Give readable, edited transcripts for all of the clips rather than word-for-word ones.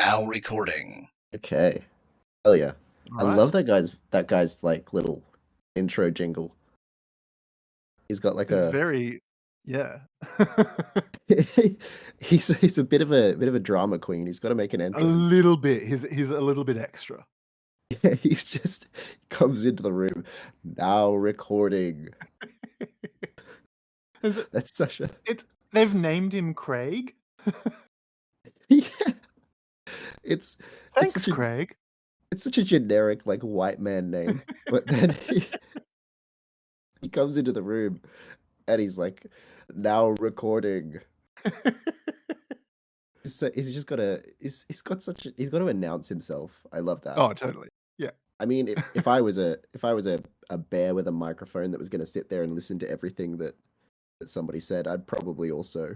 Now recording. Okay. Oh yeah. All I right. love that guy's like little intro jingle. He's got like It's a very, yeah. he's a bit of a drama queen. He's got to make an A entrance. little bit. He's a little bit extra. He's just comes into the room now recording. Is it? That's such a They've named him Craig. yeah. It's Thanks, such a Craig. it's such a generic like white man name. But then he comes into the room and he's like now recording. So he's got he's got to announce himself. I love that. Oh, totally. Yeah. I mean, if I was a bear with a microphone that was going to sit there and listen to everything that somebody said, I'd probably also.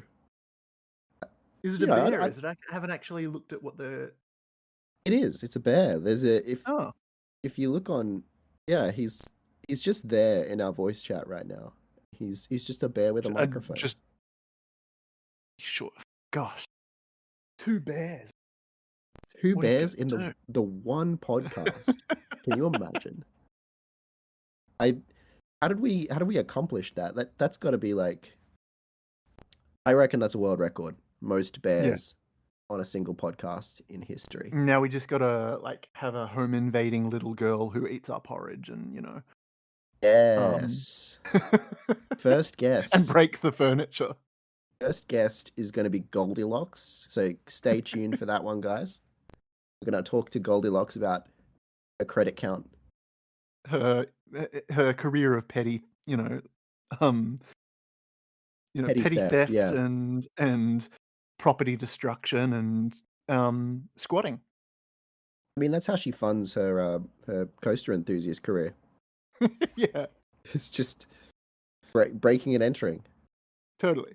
Is it You a know, bear? Is it? I haven't actually looked at what the. it is. It's a bear. There's a Oh, if you look on, yeah, he's just there in our voice chat right now. He's just a bear with a microphone. just sure. Gosh, 2 bears. Two What are you bears gonna in do? the one podcast. Can you imagine? How did we accomplish that? That's got to be like, I reckon that's a world record. Most bears on a single podcast in history. Now we just gotta have a home invading little girl who eats our porridge, and Yes. First guest. and breaks the furniture. First guest is going to be Goldilocks. So stay tuned for that one, guys. We're going to talk to Goldilocks about a credit count. Her career of petty, petty theft yeah. and property destruction and squatting. I mean, that's how she funds her coaster enthusiast career. Yeah, It's just breaking and entering. totally.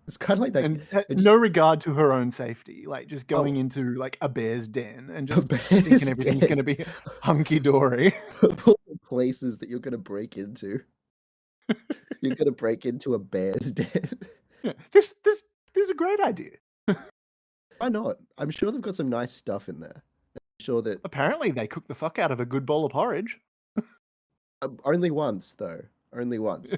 It's kind of like that. And no regard to her own safety, just going into a bear's den and just thinking everything's going to be hunky dory. All the places that you're going to break into. You're going to break into a bear's den. Yeah, this is a great idea. Why not? I'm sure they've got some nice stuff in there. I'm sure that apparently they cook the fuck out of a good bowl of porridge. Only once, though. Only once.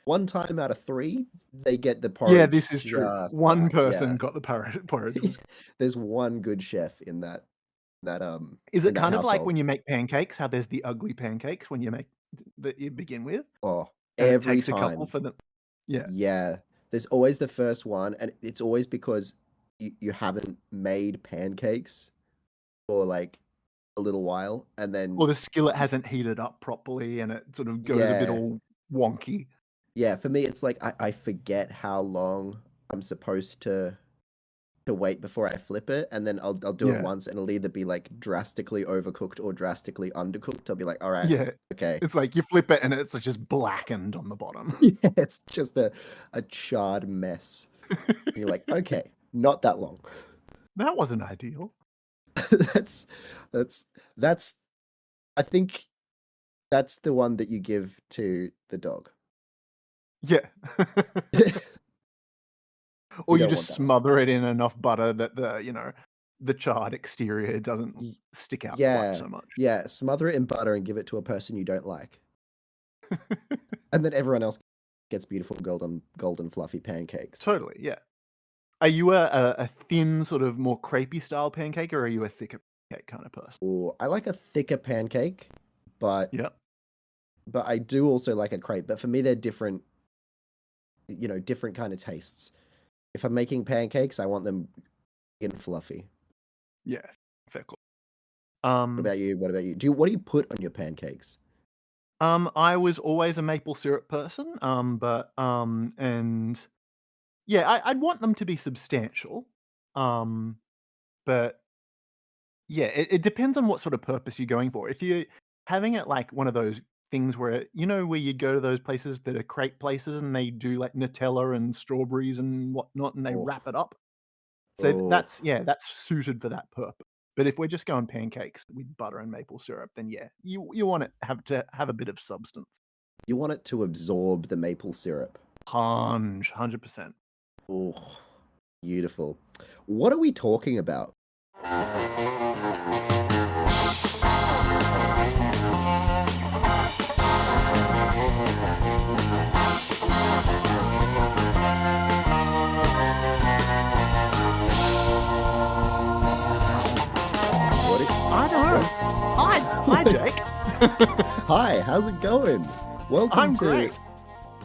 One time out of 3, they get the porridge. Yeah, this is true. One person got the porridge. There's one good chef in that. Is it kind of like household. when you make pancakes? How there's the ugly pancakes when you make that you begin with. Oh, and every it takes time. a couple for them. Yeah. Yeah. There's always the first one, and it's always because you haven't made pancakes for like a little while, and then or the skillet hasn't heated up properly, and it sort of goes a bit all wonky. Yeah, for me, it's like I forget how long I'm supposed to wait before I flip it, and then I'll do it once, and it'll either be like drastically overcooked or drastically undercooked. I'll be like, all right, okay. It's like you flip it, and it's just blackened on the bottom. Yeah, it's just a charred mess. And you're like, okay, not that long. That wasn't ideal. that's I think that's the one that you give to the dog. Yeah. Or you just smother it in enough butter that the charred exterior doesn't stick out quite so much. Yeah, smother it in butter and give it to a person you don't like. And then everyone else gets beautiful golden fluffy pancakes. Totally, yeah. Are you a thin, sort of more crepey style pancake, or are you a thicker pancake kind of person? Oh, I like a thicker pancake, but I do also like a crepe. But for me, they're different, different kind of tastes. If I'm making pancakes, I want them and fluffy. Yeah, fair call. What about you? What do you put on your pancakes? I was always a maple syrup person, and yeah, I'd want them to be substantial, but yeah, it depends on what sort of purpose you're going for. If you're having it like one of those things where where you go to those places that are crepe places and they do like Nutella and strawberries and whatnot, and they wrap it up. So that's suited for that purpose. But if we're just going pancakes with butter and maple syrup, then yeah, you want it to have a bit of substance. You want it to absorb the maple syrup. 100%. Oh, Beautiful. What are we talking about? I don't know. Hi, Jake. Hi, how's it going? Welcome I'm to great.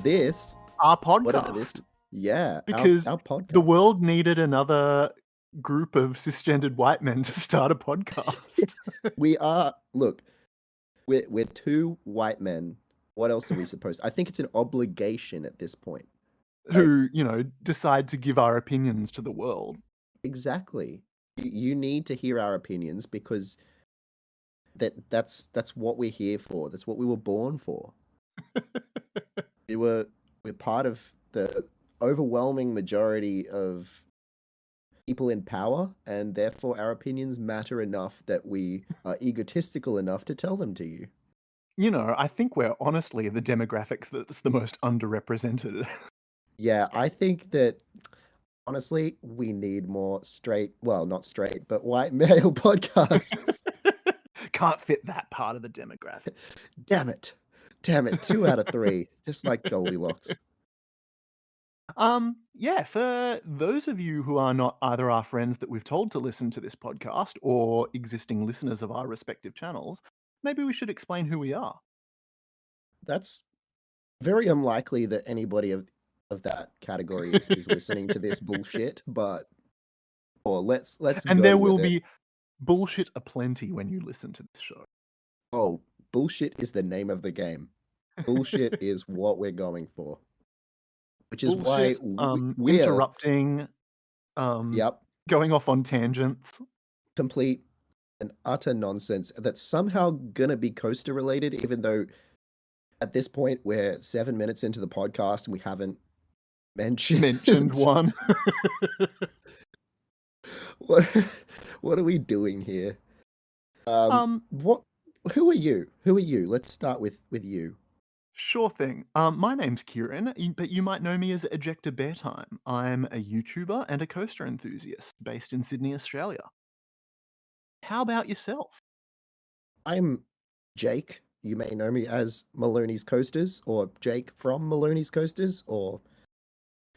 this, Our whatever this. podcast, Yeah, because our the podcast. world needed another group of cisgendered white men to start a podcast Look, we're two white men. What else are we supposed I think it's an obligation at this point. Like, who, decide to give our opinions to the world. exactly. You need to hear our opinions because that's what we're here for. That's what we were born for. We're part of the overwhelming majority of people in power, and therefore our opinions matter enough that we are egotistical enough to tell them to you. I think we're honestly the demographics that's the most underrepresented. Yeah, I think that honestly, we need more not straight, but white male podcasts. Can't fit that part of the demographic. Damn it. 2 out of 3, just like Goldilocks. Yeah, for those of you who are not either our friends that we've told to listen to this podcast or existing listeners of our respective channels, maybe we should explain who we are. That's very unlikely that anybody of that category is listening to this bullshit, but let's And go there with will it. be bullshit aplenty when you listen to this show. Oh, bullshit is the name of the game. Bullshit is what we're going for. Which is why Bullshit, we're, interrupting, yep, going off on tangents. complete and utter nonsense that's somehow gonna be coaster related, even though at this point we're 7 minutes into the podcast and we haven't Mentioned one. what what are we doing here? What who are you? Who are you? Let's start with you. Sure thing. My name's Kieran, but you might know me as Ejector Beartime. I'm a YouTuber and a coaster enthusiast based in Sydney, Australia. How about yourself? I'm Jake. You may know me as Maloney's Coasters or Jake from Maloney's Coasters or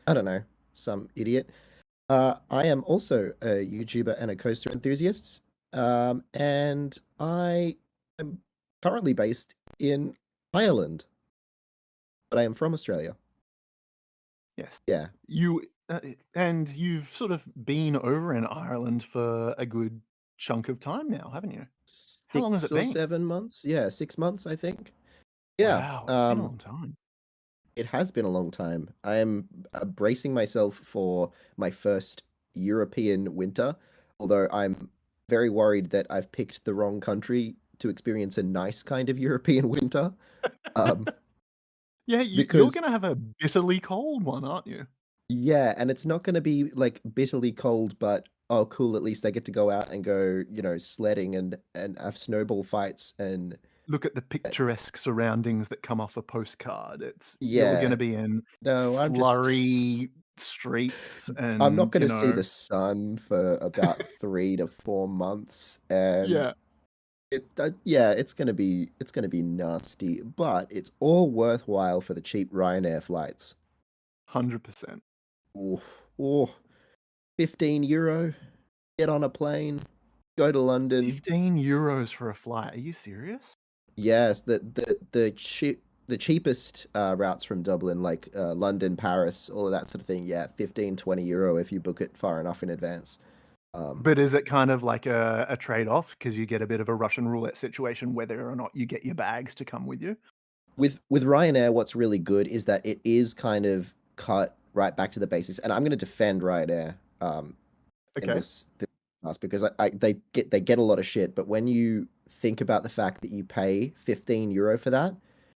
I don't know, some idiot. I am also a YouTuber and a coaster enthusiast. And I am currently based in Ireland, but I am from Australia. Yes. Yeah. And you've sort of been over in Ireland for a good chunk of time now, haven't you? How long has it 6 or been? 7 months. Yeah, 6 months, I think. Yeah. Wow, it's been a long time. It has been a long time. I am bracing myself for my first European winter, although I'm very worried that I've picked the wrong country to experience a nice kind of European winter. Um, Yeah, you're because going to have a bitterly cold one, aren't you? yeah, and it's not going to be like bitterly cold, but oh, cool, at least I get to go out and go, sledding and have snowball fights and Look at the uh, picturesque surroundings that come off a postcard. You're going to yeah. be in No, slurry streets I'm not and, going to see the sun for about 3 to 4 months, and yeah, yeah, it's gonna be nasty, but it's all worthwhile for the cheap Ryanair flights. 100%. Ooh, ooh, €15, get on a plane, go to London. 15 euros for a flight. Are you serious? Yes, the cheapest routes from Dublin, like London, Paris, all of that sort of thing. Yeah, 15, €20 if you book it far enough in advance. But is it kind of like a trade-off because you get a bit of a Russian roulette situation whether or not you get your bags to come with you? With Ryanair, what's really good is that it is kind of cut right back to the basics, and I'm going to defend Ryanair in Okay. this class because they get a lot of shit. But when you think about the fact that you pay €15 for that,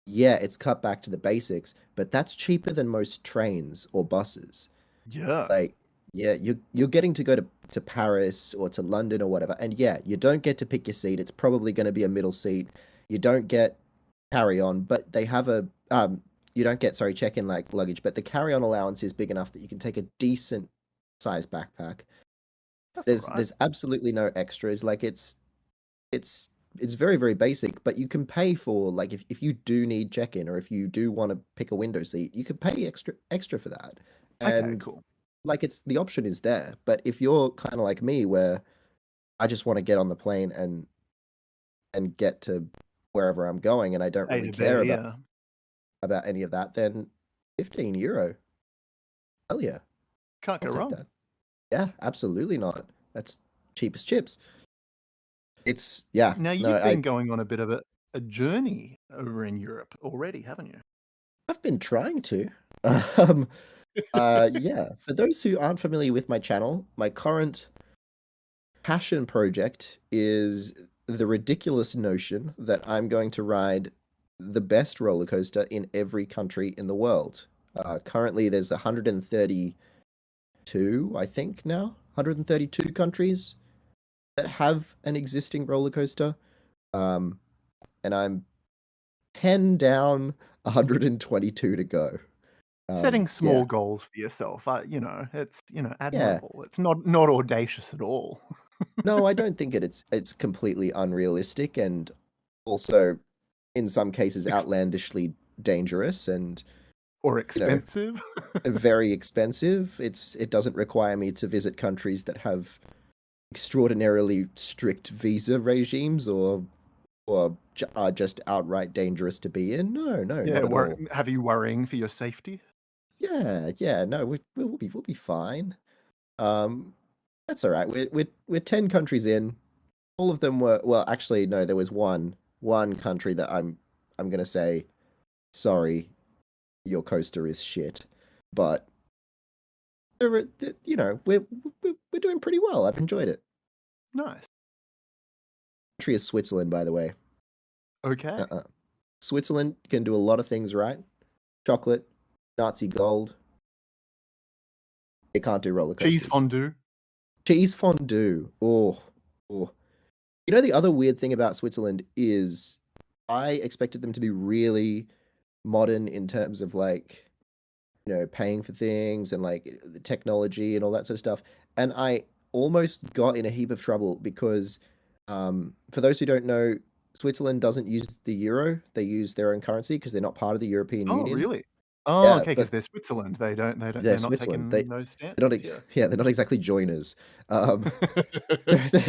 yeah, it's cut back to the basics, but that's cheaper than most trains or buses. Yeah. Like, yeah, you're getting to go to Paris or to London or whatever, and yeah, you don't get to pick your seat. It's probably going to be a middle seat. You don't get carry on, but they have you don't get, sorry, check in like luggage, but the carry on allowance is big enough that you can take a decent size backpack. That's all right. There's absolutely no extras. Like it's it's very, very basic, but you can pay for like if you do need check-in or if you do want to pick a window seat, you can pay extra for that. Okay, And cool. like it's the option is there. But if you're kind of like me where I just want to get on the plane and get to wherever I'm going and I don't A really to care B, yeah. about any of that, then €15. Hell yeah. Can't I'll go take wrong. that. Yeah, absolutely not. That's cheap as chips. It's yeah, Now no, you've been going on a bit of a journey over in Europe already, haven't you? I've been trying to. Um, yeah, for those who aren't familiar with my channel, my current passion project is the ridiculous notion that I'm going to ride the best roller coaster in every country in the world. Currently, there's 132, I think now, 132 countries that have an existing roller coaster. Um, and I'm 10 down, 122 to go. Setting Yeah, small goals for yourself, it's, yeah. admirable. It's not audacious at all. No, I don't think it's completely unrealistic and also in some cases Ex outlandishly dangerous and or you know expensive. very expensive. It doesn't require me to visit countries that have extraordinarily strict visa regimes or are just outright dangerous to be in. No, no, Yeah, not at all. have you worrying for your safety? Yeah, yeah, no, we'll be fine. Um, that's all right. We're 10 countries in. All of them were well, actually, no, there was one country that I'm gonna say sorry, your coaster is shit, but you know we're doing pretty well. I've enjoyed it. Nice. Country is Switzerland, by the way. Okay. Uh-uh. Switzerland can do a lot of things right. Chocolate, Nazi gold. They can't do roller Cheese coasters. fondue. Cheese fondue. Oh, oh. You know the other weird thing about Switzerland is I expected them to be really modern in terms of like paying for things and like the technology and all that sort of stuff. And I almost got in a heap of trouble because, for those who don't know, Switzerland doesn't use the euro. They use their own currency because they're not part of the European Oh, Union. really? Oh, Yeah, okay. Because but 'cause they're Switzerland. they're They're not Switzerland. taking those They're not, stances, yeah. yeah, they're not exactly joiners. Um, so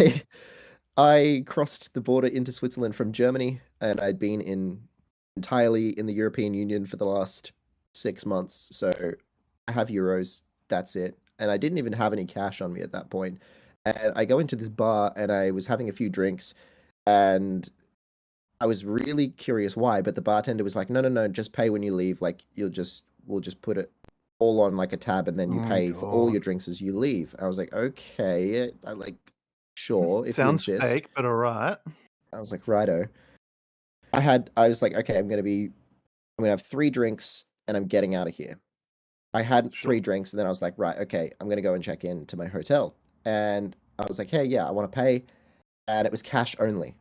I crossed the border into Switzerland from Germany, and I'd been entirely in the European Union for the last 6 months. So I have euros. That's it. And I didn't even have any cash on me at that point. And I go into this bar and I was having a few drinks and I was really curious why, but the bartender was like, no, no, no, just pay when you leave. Like we'll just put it all on like a tab and then you Oh pay for all god. your drinks as you leave. I was like, okay, I like, sure, if you Sounds insist. fake, but alright. I was like, righto. I was like, okay, I'm gonna have 3 drinks and I'm getting out of here. I had Sure. 3 drinks and then I was like, right, okay, I'm gonna go and check in to my hotel. And I was like, hey, yeah, I want to pay. And it was cash only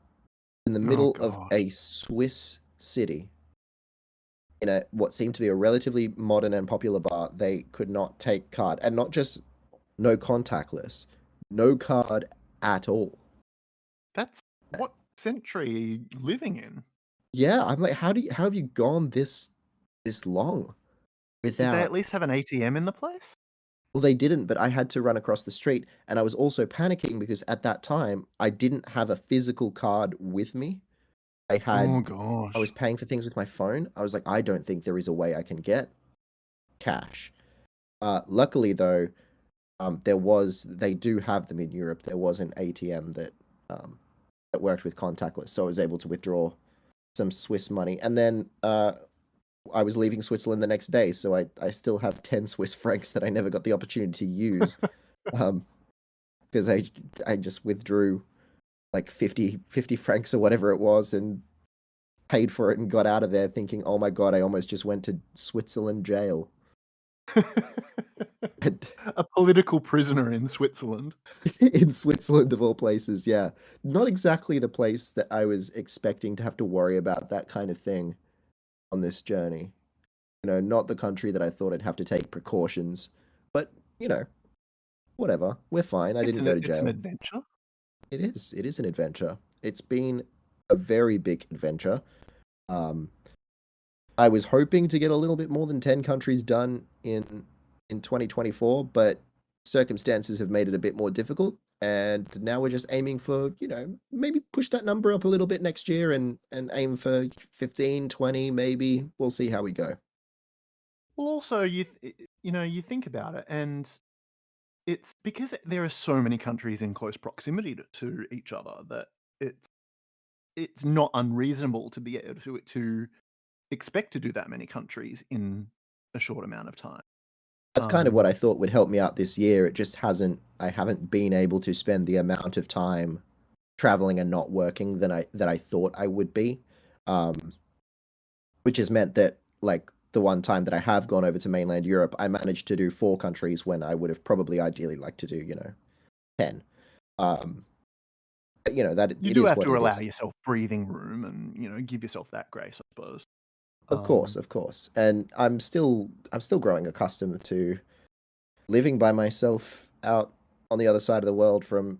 in the Oh middle of gosh. a Swiss city in a what seemed to be a relatively modern and popular bar. They could not take card and not just no contactless, no card at all. That's what century are you living in? Yeah, I'm like, how have you gone this long Did they without at least have an ATM in the place? well, they didn't, but I had to run across the street, and I was also panicking because at that time I didn't have a physical card with me. I Oh had I was gosh. paying for things with my phone. I was like, I don't think there is a way I can get cash. Luckily though, they do have them in Europe. There was an ATM that worked with contactless, so I was able to withdraw some Swiss money, and then I was leaving Switzerland the next day, so I still have 10 Swiss francs that I never got the opportunity to use. Um, because I just withdrew like 50 francs or whatever it was and paid for it and got out of there thinking, oh my God, I almost just went to Switzerland jail. And A political prisoner in Switzerland. in Switzerland, of all places, yeah. Not exactly the place that I was expecting to have to worry about that kind of thing on this journey. Not the country that I thought I'd have to take precautions. But, you know, whatever. We're fine. I didn't go to it's an jail. adventure. It is. It is an adventure. It's been a very big adventure. Um, I was hoping to get a little bit more than 10 countries done in 2024, but circumstances have made it a bit more difficult. And now we're just aiming for, maybe push that number up a little bit next year and aim for 15, 20, maybe. We'll see how we go. Well, also you think about it, and it's because there are so many countries in close proximity to each other that it's it's not unreasonable to be able to expect to do that many countries in a short amount of time. That's kind of what Um, I thought would help me out this year. It just hasn't, I haven't been able to spend the amount of time traveling and not working that I thought I would be. Um, which has meant that like the one time that I have gone over to mainland Europe, I managed to do 4 countries when I would have probably ideally liked to do, 10. Um, but that you it do is have what to it allow is. yourself breathing room and give yourself that grace, I suppose. Of course, Um, of course. And I'm still growing accustomed to living by myself out on the other side of the world from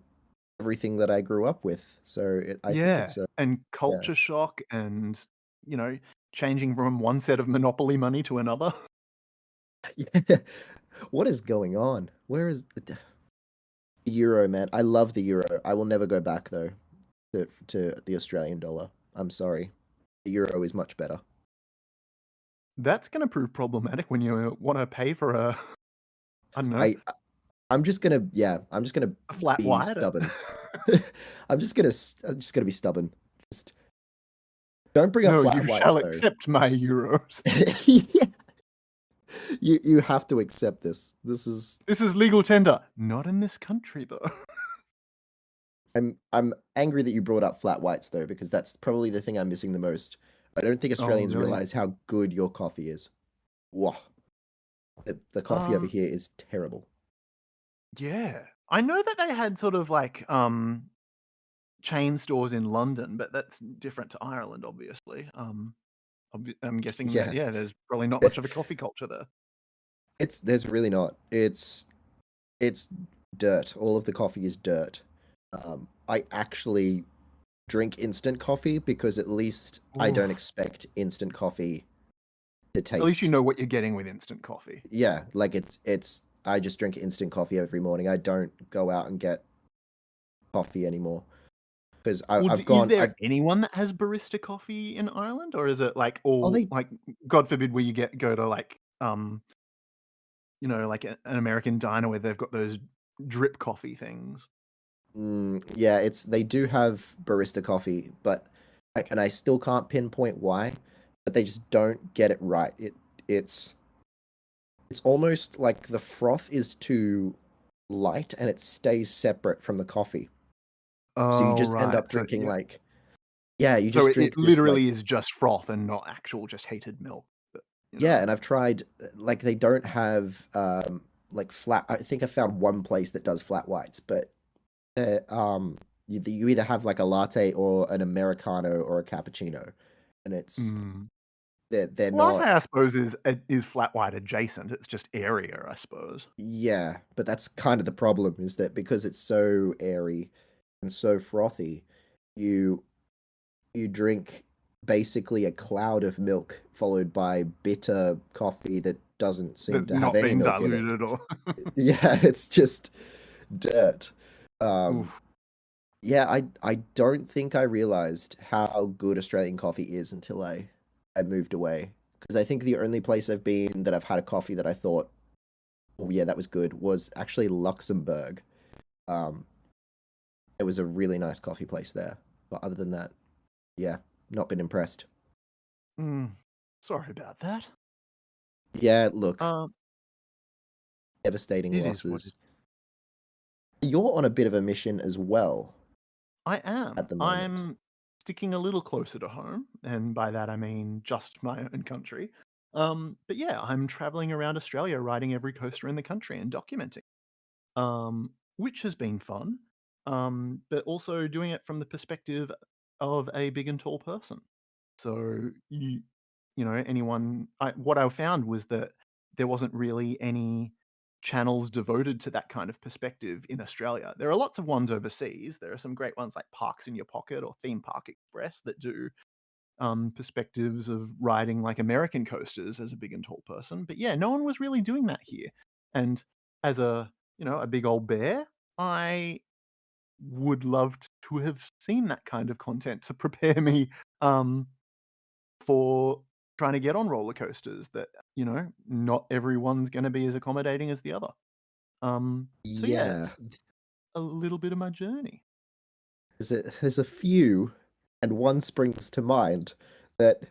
everything that I grew up with. So I think yeah, it's a and yeah. culture shock, and you know, changing from one set of Monopoly money to another. Yeah. What is going on? Where is the euro, man? I love the euro. I will never go back though to the Australian dollar. I'm sorry. The euro is much better. That's going to prove problematic when you want to pay for a, I don't know, I I'm just gonna a flat be white. stubborn. I'm just gonna be stubborn. Just don't bring up No, flat you shall whites though. accept my euros. Yeah, you have to accept this. This is This is legal tender. Not in this country, though. I'm angry that you brought up flat whites though, because that's probably the thing I'm missing the most. I don't think Oh, Australians really? realize how good your coffee is. Wow. The coffee over Um, here is terrible. yeah. I know that they had sort of like chain stores in London, but that's different to Ireland, obviously. I'm guessing that Yeah. yeah, there's probably not much of a coffee culture there. There's really not. It's dirt. All of the coffee is dirt. I actually drink instant coffee because at least I Ooh. don't expect instant coffee to At least you taste. know what you're getting with instant coffee. Yeah, like it's I just drink instant coffee every morning. I don't go out and get coffee anymore because Well, I've is gone there I've anyone that has barista coffee in Ireland, or is it like oh all they like, God forbid, where you go to like like an American diner where they've got those drip coffee things. yeah, they do have barista coffee, but I still can't pinpoint why, but they just don't get it right. It's it's almost like the froth is too light and it stays separate from the coffee. So you Oh, just end right. up So drinking yeah. like yeah, you So just it drink this literally like is just froth and not actual just heated milk, but, you yeah, know? and I've tried like they don't have like flat I think I found one place that does flat whites, but you either have like a latte or an americano or a cappuccino, and Mm. they're Latte, not I suppose, is flat white adjacent. It's just airier, I suppose. yeah, but that's kind of the problem is that because it's so airy and so frothy, you you drink basically a cloud of milk followed by bitter coffee that doesn't seem That's to have not any been milk in it. diluted or Yeah, it's just dirt. Um, Oof. yeah, I don't think I realized how good Australian coffee is until I moved away. Because I think the only place I've been that I've had a coffee that I thought, oh yeah, that was good, was actually Luxembourg. Um, it was a really nice coffee place there. But other than that, yeah, not been impressed. Mm. Sorry about that. Yeah, look, Um, devastating it is what it losses. You're on a bit of a mission as well I am. at the moment. I'm sticking a little closer to home, and by that I mean just my own country. But yeah, I'm traveling around Australia, riding every coaster in the country and documenting, which has been fun. But also doing it from the perspective of a big and tall person. So anyone. What I found was that there wasn't really any channels devoted to that kind of perspective in Australia. There are lots of ones overseas. There are some great ones like Parks in Your Pocket or Theme Park Express that do perspectives of riding like American coasters as a big and tall person. But yeah, no one was really doing that here. And as a a big old bear, I would love to have seen that kind of content to prepare me for trying to get on roller coasters that not everyone's going to be as accommodating as the other. So yeah, Yeah, that's a little bit of my journey. there's a few, and one springs to mind that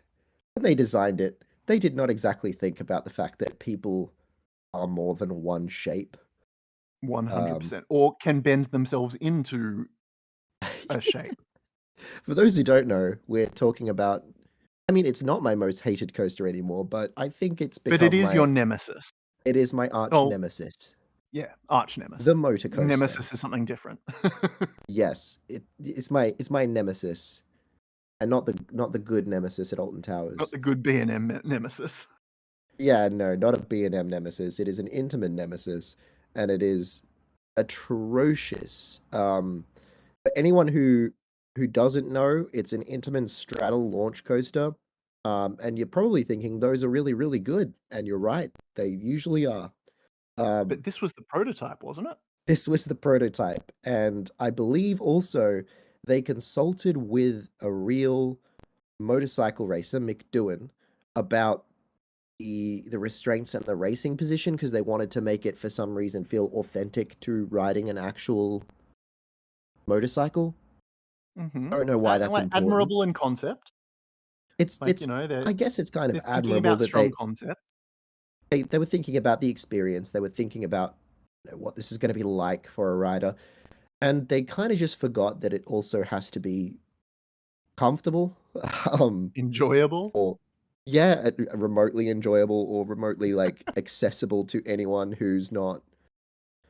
when they designed it, they did not exactly think about the fact that people are more than one shape. Um, 100%. Or can bend themselves into a shape. for those who don't know, we're talking about. I mean, it's not my most hated coaster anymore, but I think it's But it become is your nemesis. it is my arch Oh, nemesis, yeah, arch the nemesis. motor coaster. Nemesis is something different. Yes, it's my nemesis, and not the good nemesis at Alton Not Towers. the good B&M nemesis. Yeah, no, not a B&M nemesis. It is an Intamin nemesis, and it is atrocious. But anyone who doesn't know, it's an Intamin straddle launch coaster. And you're probably thinking those are really, really good, and you're right. They usually are. But Um, this was the prototype, wasn't it? this was the prototype, and I believe also they consulted with a real motorcycle racer, Mick Doohan, about the restraints and the racing position because they wanted to make it for some reason feel authentic to riding an actual motorcycle. I don't know why that's Like important. admirable in concept. It's Like, it's you know, I guess it's kind of they're thinking admirable about that strong they concept. they, they were thinking about the experience. They were thinking about what this is going to be like for a rider, and they kind of just forgot that it also has to be comfortable, um, Enjoyable. or yeah, remotely enjoyable or remotely like accessible to anyone who's not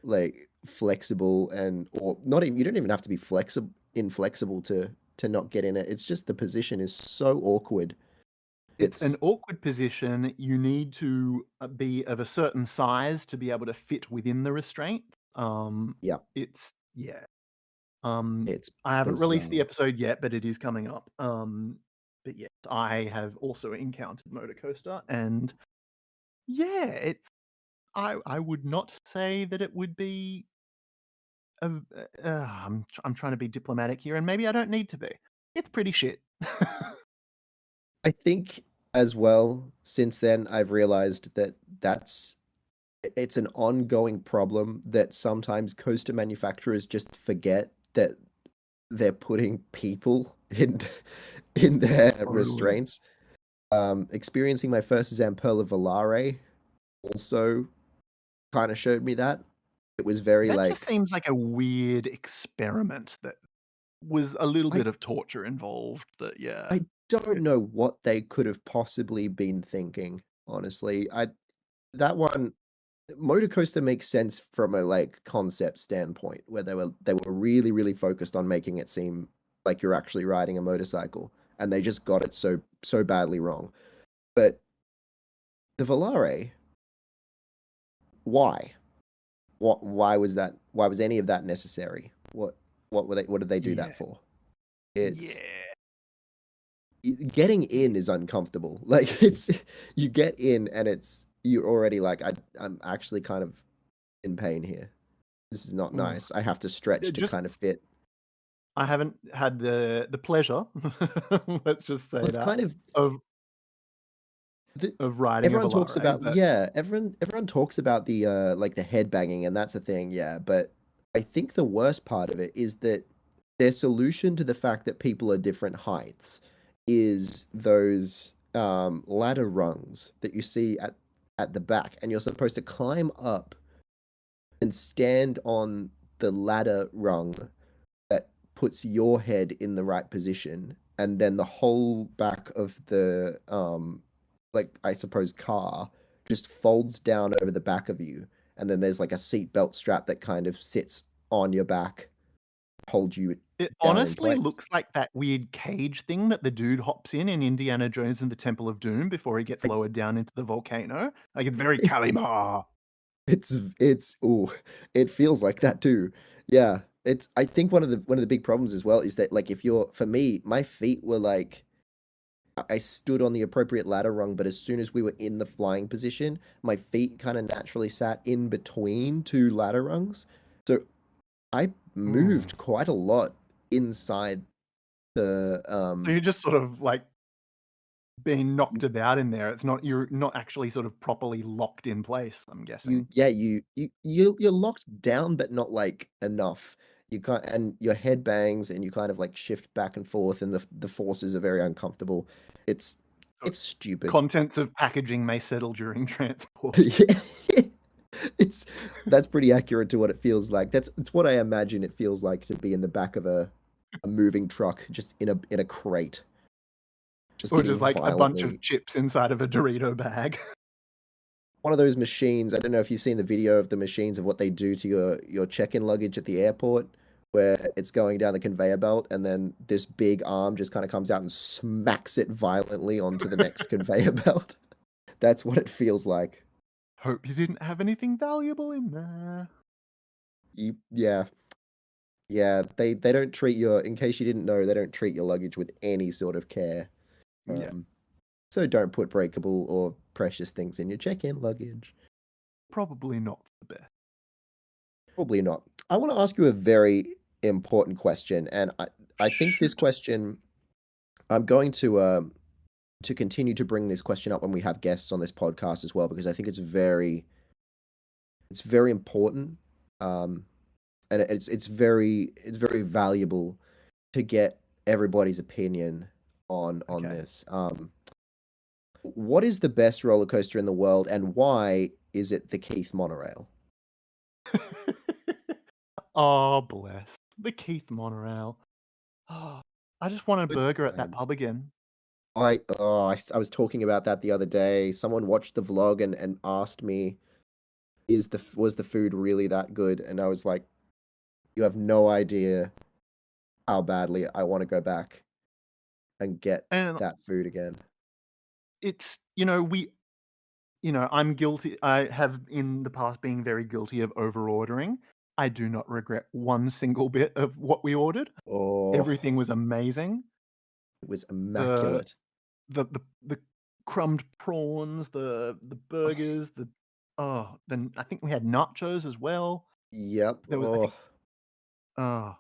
like flexible and or not even you don't even have to be flexible inflexible to not get in it. It's just the position is so awkward. It's an It's awkward position. You need to be of a certain size to be able to fit within the restraint. yeah, It's yeah. Um, it's I haven't released the bizarre. episode yet, but it is coming up. But yes, I have also encountered Motor Coaster, and yeah, it's I would not say that it would be. I'm trying to be diplomatic here, and maybe I don't need to be. It's pretty shit. I think as well since then I've realized that that's it's an ongoing problem that sometimes coaster manufacturers just forget that they're putting people in in their Totally. restraints. Experiencing my first Zamperla Volare also kind of showed me that. It was very That just like seems like a weird experiment that was a little I bit of torture involved. That yeah, I don't it, know what they could have possibly been thinking, honestly. I that one Motor Coaster makes sense from a like concept standpoint where they were really really focused on making it seem like you're actually riding a motorcycle and they just got it so badly wrong. But the Volare, why? Why was that why was any of that necessary? What did they do that yeah, for? It's yeah. getting in is uncomfortable. Like it's you get in and it's you're already like I'm actually kind of in pain here. This is not Oof. nice. I have to stretch to Just kind of fit. I haven't had the pleasure, let's just Well, say it's that, kind of of the, riding a everyone talks Volare, about but yeah, everyone talks about the like the head banging and that's a thing, yeah, but I think the worst part of it is that their solution to the fact that people are different heights is those ladder rungs that you see at the back and you're supposed to climb up and stand on the ladder rung that puts your head in the right position and then the whole back of the like I suppose car just folds down over the back of you and then there's like a seat belt strap that kind of sits on your back, holds you it down in honestly place. looks like that weird cage thing that the dude hops in Indiana Jones and the Temple of Doom before he gets I, lowered down into the volcano. Like, it's very Kalimar. It's ooh, it feels like that too. Yeah. It's I think one of the big problems as well is that like if you're for me, my feet were like I stood on the appropriate ladder rung, but as soon as we were in the flying position, my feet kind of naturally sat in between two ladder rungs. So I Ooh. moved quite a lot inside the So you're just sort of like being knocked about in there. It's not you're not actually sort of properly locked in place, I'm you guessing. yeah you're locked down but not like enough. You can't and your head bangs and you kind of like shift back and forth and the forces are very uncomfortable. It's So it's stupid. contents of packaging may settle during transport. Yeah. It's that's pretty accurate to what it feels like. That's it's what I imagine it feels like to be in the back of a moving truck, just in a crate, just Or getting just like a bunch of violently. chips inside of a Dorito bag. One of those machines. I don't know if you've seen the video of the machines of what they do to your check-in luggage at the airport, where it's going down the conveyor belt, and then this big arm just kind of comes out and smacks it violently onto the next conveyor belt. That's what it feels like. Hope you didn't have anything valuable in there. Yeah. Yeah, they don't treat your, in case you didn't know, they don't treat your luggage with any sort of care. Yeah, Um, so don't put breakable or precious things in your check-in luggage. probably not the best. Probably not. I want to ask you a very important question, and I think this Shoot. question I'm going to continue to bring this question up when we have guests on this podcast as well because I think it's very important. Um, and it's very valuable to get everybody's opinion on Okay. this. What is the best roller coaster in the world, and why is it the Keith monorail? Oh, bless. The Keith monorail. Oh, I just want a Good burger at that times. pub again. I was talking about that the other day. Someone watched the vlog and asked me, was the food really that good? And I was like, you have no idea how badly I want to go back and get And that food again. it's, I'm guilty. I have in the past been very guilty of over ordering. I do not regret one single bit of what we ordered. Oh, Everything was amazing. it was The immaculate. the crumbed prawns, the burgers, then I think we had nachos as well. Yep. There was I think Oh, oh,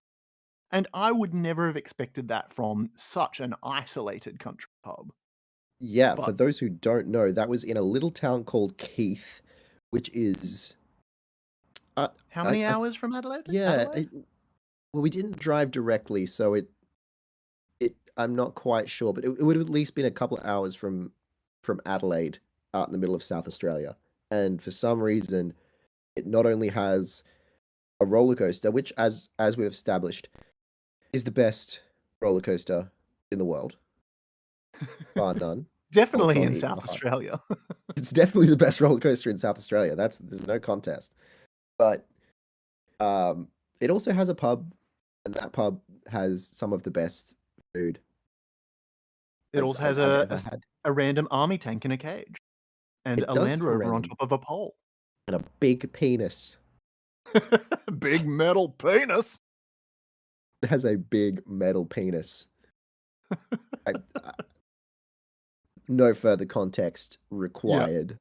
and I would never have expected that from such an isolated country pub. yeah. For But those who don't know, that was in a little town called Keith, which is, uh, how many I hours from Adelaide? yeah. Adelaide? Well, we didn't drive directly, so it I'm not quite sure, but it would have at least been a couple of hours from Adelaide, out in the middle of South Australia. And for some reason, it not only has a roller coaster, which as we've established is the best roller coaster in the world, bar none. Definitely Voltron in eating South the heart. Australia. It's definitely the best roller coaster in South Australia. There's no contest. But um, it also has a pub, and that pub has some of the best food It also has I've ever had. a random army tank in a cage and It a does Land have a Rover on random top of a pole. and a big penis. Big metal penis. It has a big metal penis. I no further context Yeah. required.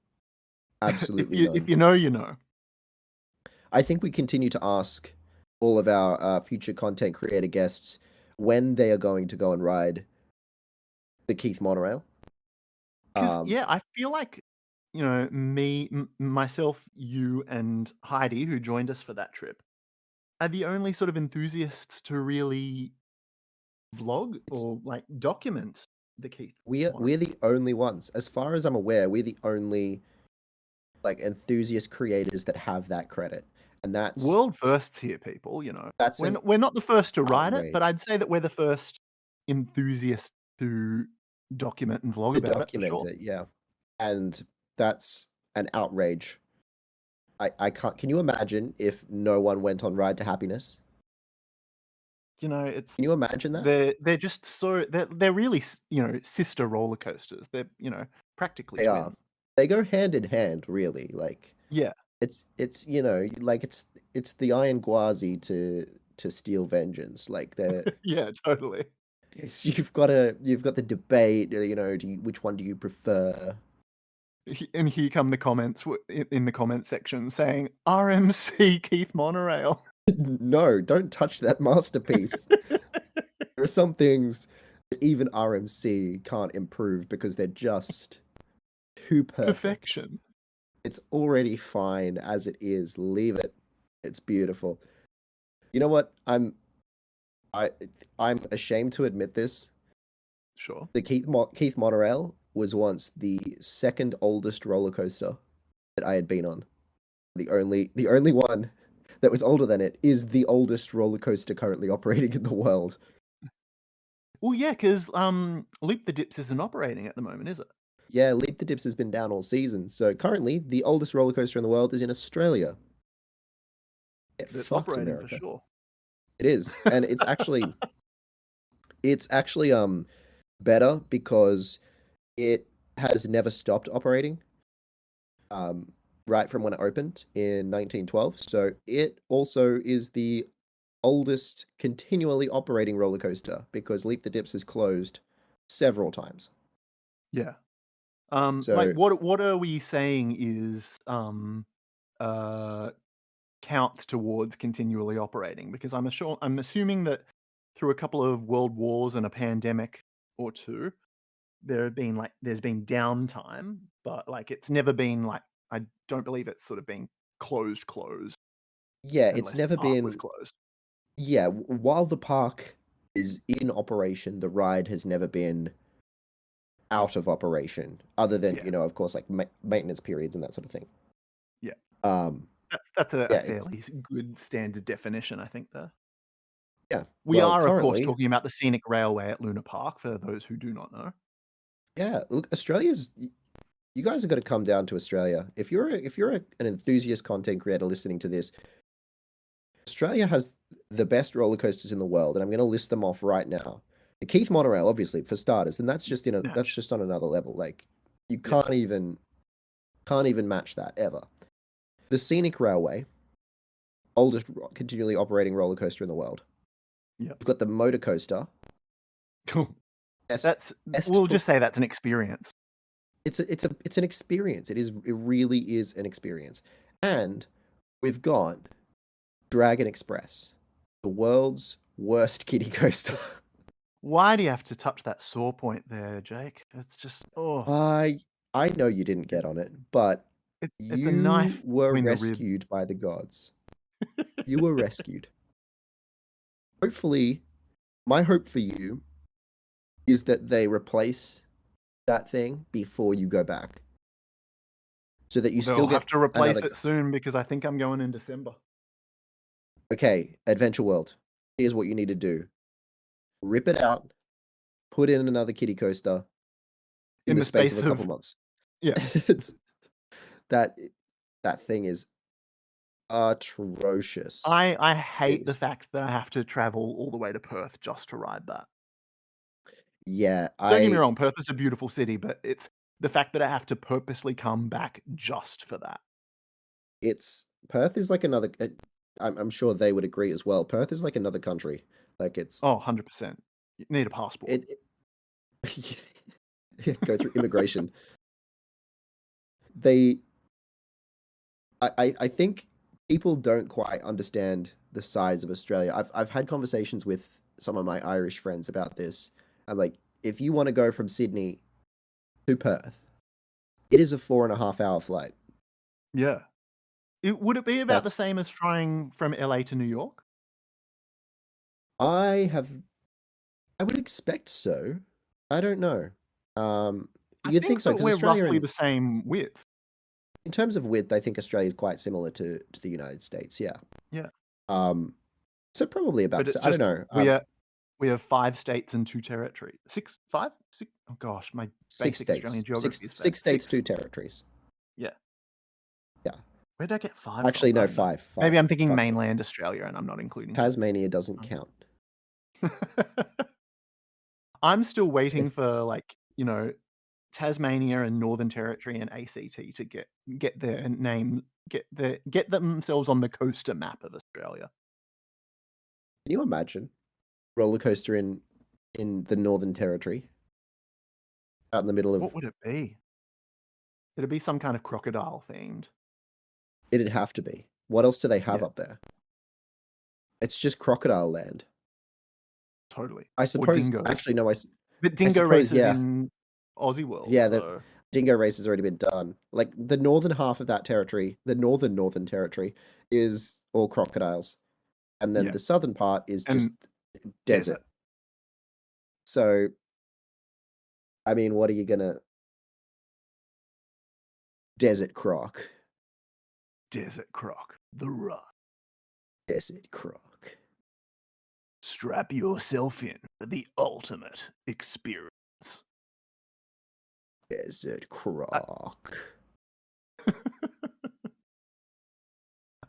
Absolutely If none. you know, you know. I think we continue to ask all of our future content creator guests when they are going to go and ride the Keith monorail. Because Um, yeah, I feel like, myself, you, and Heidi, who joined us for that trip, are the only sort of enthusiasts to really vlog it's or, like, document the Keith we're monorail. the only ones, as far as I'm aware, we're the only like enthusiast creators that have that credit, and World firsts here, people, that's We're an not we're not the first to ride it, but outrage I'd say that we're the first enthusiasts to document and vlog to about it for document sure. it. Yeah, and that's an outrage. I can't. Can you imagine if no one went on Ride to Happiness? It's Can you imagine that? they're just so they're really sister roller coasters. They're practically They are. twins. They go hand in hand, really. Like Yeah. It's like it's the Iron Gwazi to Steel Vengeance. Like Yeah, totally. you've got the debate. Which one do you prefer? And here come the comments in the comment section saying RMC Keith Monorail. No, don't touch that masterpiece. There are some things that even RMC can't improve because they're just too perfect. Perfection. It's already fine as it is. Leave it. It's beautiful. You know what? I I'm ashamed to admit this. Sure. The Keith Monorail was once the second oldest roller coaster that I had been on. The only one that was older than it is the oldest roller coaster currently operating in the world. Well, yeah, because Loop the Dips isn't operating at the moment, is it? Yeah, Leap the Dips has been down all season. So currently, the oldest roller coaster in the world is in Australia. Get It's fucked, operating for America. sure. It is, and it's actually better because it has never stopped operating. Um, right from when it opened in 1912. So it also is the oldest continually operating roller coaster because Leap the Dips is closed several times. Yeah. Like So what are we saying is uh counts towards continually operating? Because I'm assuming that through a couple of world wars and a pandemic or two, there's been downtime, but like it's never been like I don't believe it's sort of been closed yeah, it's unless the never park was been. closed. Yeah, while the park is in operation, the ride has never been out of operation, other than, Yeah, of course, like maintenance periods and that sort of thing. yeah. Um, That's a yeah, it's fairly good standard definition, I think. There, yeah. we Well, are of course currently, talking about the scenic railway at Luna Park for those who do not know. yeah. Look, you guys are going to come down to Australia. If you're an enthusiast content creator listening to this, Australia has the best roller coasters in the world, and I'm going to list them off right now. The Keith Monorail, obviously, for starters, and that's Natch. just on another level. Like you Yeah, can't even match that ever. The Scenic Railway, oldest continually operating roller coaster in the world. yeah. You've got the motor coaster. Cool. Best, That's best we'll for just say that's an experience. it's an experience. It really is an experience. And we've got Dragon Express, the world's worst kiddie coaster. It's why do you have to touch that sore point there, Jake? It's just I I know you didn't get on it, but it's a you knife were between the ribs. rescued by the gods. You were rescued. Hopefully, my hope for you is that they replace that thing before you go back, so that you still They'll have get to replace another. it soon because I think I'm going in December. Okay, Adventure World. Here's what you need to do: rip it out, put in another kiddie coaster in In the the space of space a couple of months. yeah. It's that that thing is atrocious. I It hate the is. fact that I have to travel all the way to Perth just to ride that. Yeah, Don't get me I. wrong, Perth is a beautiful city, but it's the fact that I have to purposely come back just for that. It's Perth is like another. I'm sure they would agree as well. Perth is like another country. Like Oh, 100%. You need a passport. it. Go through immigration. They I think people don't quite understand the size of Australia. I've had conversations with some of my Irish friends about this. I'm like, if you want to go from Sydney to Perth, it is a 4.5 hour flight. Yeah. Would it be about the That's same as flying from LA to New York? I have I would expect so. I don't know. I You'd think think so that because we're Australia roughly the same width. in terms of width, I think Australia is quite similar to the United States. Yeah. Yeah. Um, so probably But about. it's I don't just know. we have 5 states and 2 territories. 6 5? 6 oh gosh, my Six basic Australian states, geography six is bad. six states, 6. 2 territories. Yeah. Yeah. Where did I get 5 from? Actually, I no, don't know. five, Maybe five. I'm thinking Fuck. mainland Australia and I'm not including Tasmania doesn't Tasmania. count. I'm still Yeah. waiting for Tasmania and Northern Territory and ACT to get their name get themselves on the coaster map of Australia. Can you imagine roller coaster in the Northern Territory, out in the middle of? What would it be? It'd be some kind of crocodile themed. It'd have to be. What else do they have Yeah, up there? It's just crocodile land. totally. I Or suppose. dingoes. Actually, no. But I dingo suppose. races Yeah. in Aussie world, Yeah. The so dingo race has already been done. Like the northern half of that territory, the northern territory, is all crocodiles, and then yeah. the southern part is just And desert. desert. So, I mean, what are you gonna desert croc? Desert croc. The run. Desert croc. Strap yourself in for the ultimate experience. Desert I, croc.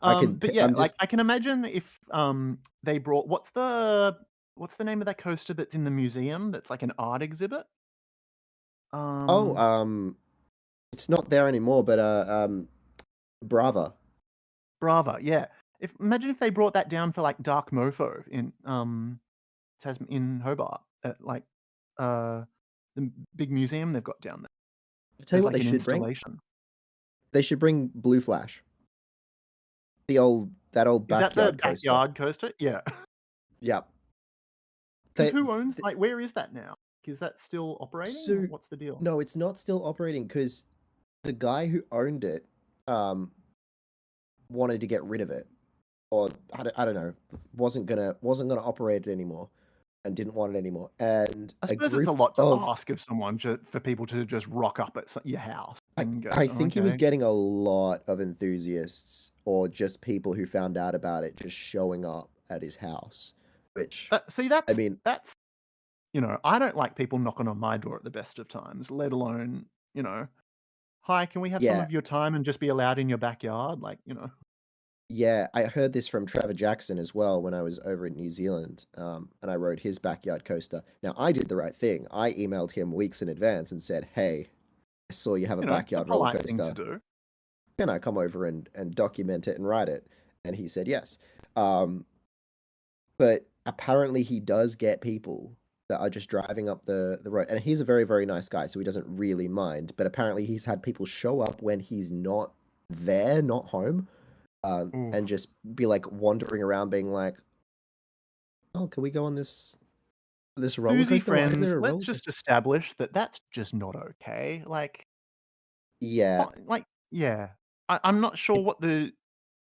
I could. but yeah, I'm like just. I can imagine if they brought what's the name of that coaster that's in the museum that's like an art exhibit? Oh, Um it's not there anymore, but Brava. Brava, yeah. If imagine if they brought that down for like Dark Mofo in in Hobart at like the big museum they've got down there. I'll tell you There's what they like an should bring. installation. They should bring Blue Flash. That old Is that the backyard coaster. backyard coaster? Yeah. Yep. Because They, who owns th like where is that now? Is that still operating or so what's the deal? no, it's not still operating because the guy who owned it um wanted to get rid of it, or I don't know, wasn't gonna operate it anymore, and didn't want it anymore. And I a suppose it's a group lot to of ask of someone for people to just rock up at your house I and go, I "Oh, think he was okay, getting a lot of enthusiasts or just people who found out about it just showing up at his house, which see I mean, that's I don't like people knocking on my door at the best of times, let alone hi, can we have some yeah, of your time and just be allowed in your backyard? Like yeah, I heard this from Trevor Jackson as well when I was over in New Zealand, and I rode his backyard coaster. Now, I did the right thing. I emailed him weeks in advance and said, "Hey, I saw you have a the backyard roller polite thing to coaster. do. Can I come over and document it and ride it?" And he said yes. Um, but apparently he does get people that are just driving up the road. And he's a very, very nice guy, so he doesn't really mind. But apparently he's had people show up when he's not there, not home, Ooh. and just be like wandering around being like, "Oh, can we go on this roller Boozy coaster? Why is friends, there a let's roller just coaster?" establish that that's just not okay. Yeah. Like, yeah. I'm not sure It, what the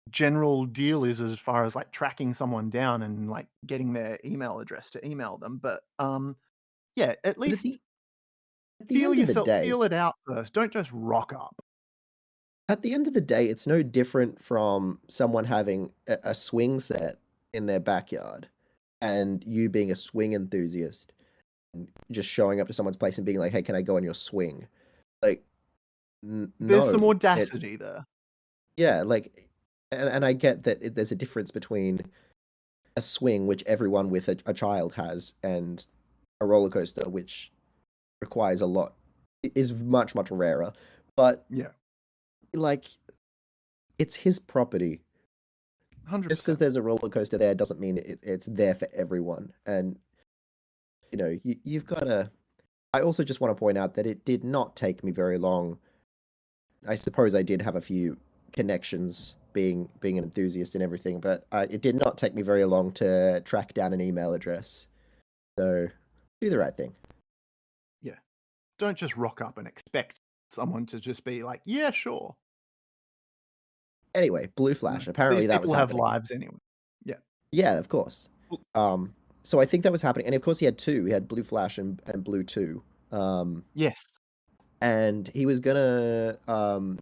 general deal is as far as like tracking someone down and like getting their email address to email them, but yeah, at but least at the end of the day, feel it out first. Don't just rock up. at the end of the day, it's no different from someone having a swing set in their backyard and you being a swing enthusiast and just showing up to someone's place and being like, "Hey, can I go on your swing?" Like, There's some no, it's audacity there. yeah, like, and I get that there's a difference between a swing, which everyone with a child has, and a roller coaster, which requires a lot, is much, much rarer. But Yeah, like, it's his property. Just because 100%. there's a roller coaster there doesn't mean it's there for everyone. And you've got to. I also just want to point out that it did not take me very long. I suppose I did have a few connections being an enthusiast and everything, but it did not take me very long to track down an email address. So do the right thing. Yeah. Don't just rock up and expect someone to just be like, "Yeah, sure." Anyway, Blue Flash. These Apparently that was people have happening. lives anyway. Yeah. Yeah, of course. So I think that was happening, and of course he had two. He had Blue Flash and Blue Two. Yes. And he was gonna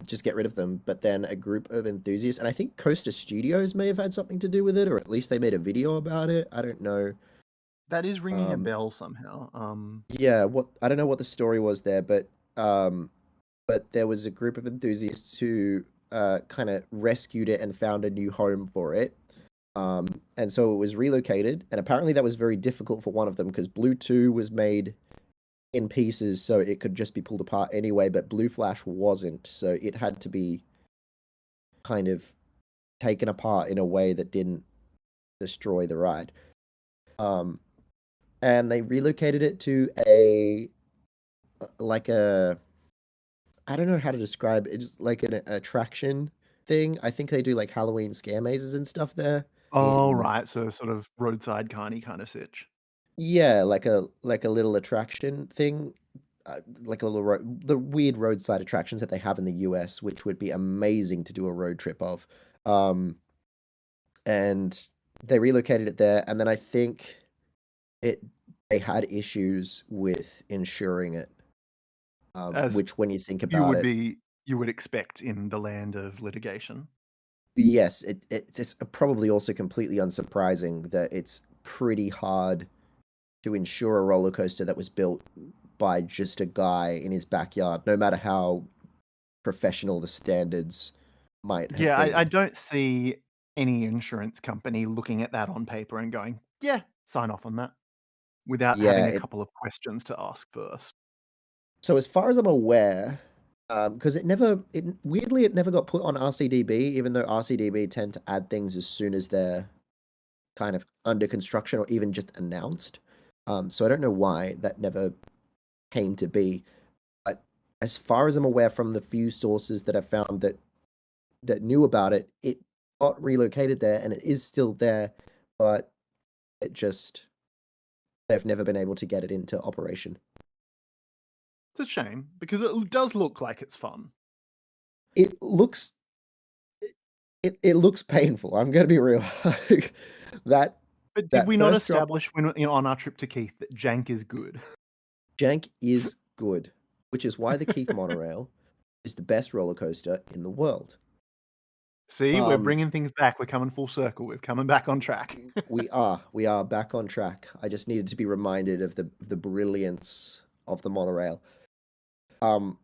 just get rid of them, but then a group of enthusiasts, and I think Coaster Studios may have had something to do with it, or at least they made a video about it. I don't know. That is ringing a Um, bell somehow. yeah, what I don't know what the story was there, um, but there was a group of enthusiasts who kind of rescued it and found a new home for it. And so it was relocated, and apparently that was very difficult for one of them because Blue 2 was made in pieces so it could just be pulled apart anyway, but Blue Flash wasn't, so it had to be kind of taken apart in a way that didn't destroy the ride. And they relocated it to like a I don't know how to describe it. It's like an attraction thing. I think they do like Halloween scare mazes and stuff there. Oh, In right. So sort of roadside carny kind of sitch. Yeah, like a little attraction thing, like a little the weird roadside attractions that they have in the US, which would be amazing to do a road trip of. Um, and they relocated it there, and then I think it they had issues with insuring it. As Which when you think you about would it, be you would expect in the land of litigation. yes, it's probably also completely unsurprising that it's pretty hard to insure a roller coaster that was built by just a guy in his backyard, no matter how professional the standards might have Yeah, I been. don't see any insurance company looking at that on paper and going, "Yeah, sign off on that," without Yeah, having a it couple of questions to ask first. so as far as I'm aware, because it weirdly it never got put on RCDB, even though RCDB tend to add things as soon as they're kind of under construction or even just announced. So I don't know why that never came to be. But as far as I'm aware from the few sources that I've found that knew about it, it got relocated there and it is still there, but it just they've never been able to get it into operation. It's a shame because it does look like it's fun. It looks it looks painful. I'm gonna be real. Like, that But did that we not first drop establish when on our trip to Keith that jank is good? jank is good, which is why the Keith monorail is the best roller coaster in the world. See, we're Um, bringing things back. We're coming full circle. We're coming back on track. we are back on track. I just needed to be reminded of the brilliance of the monorail. Um,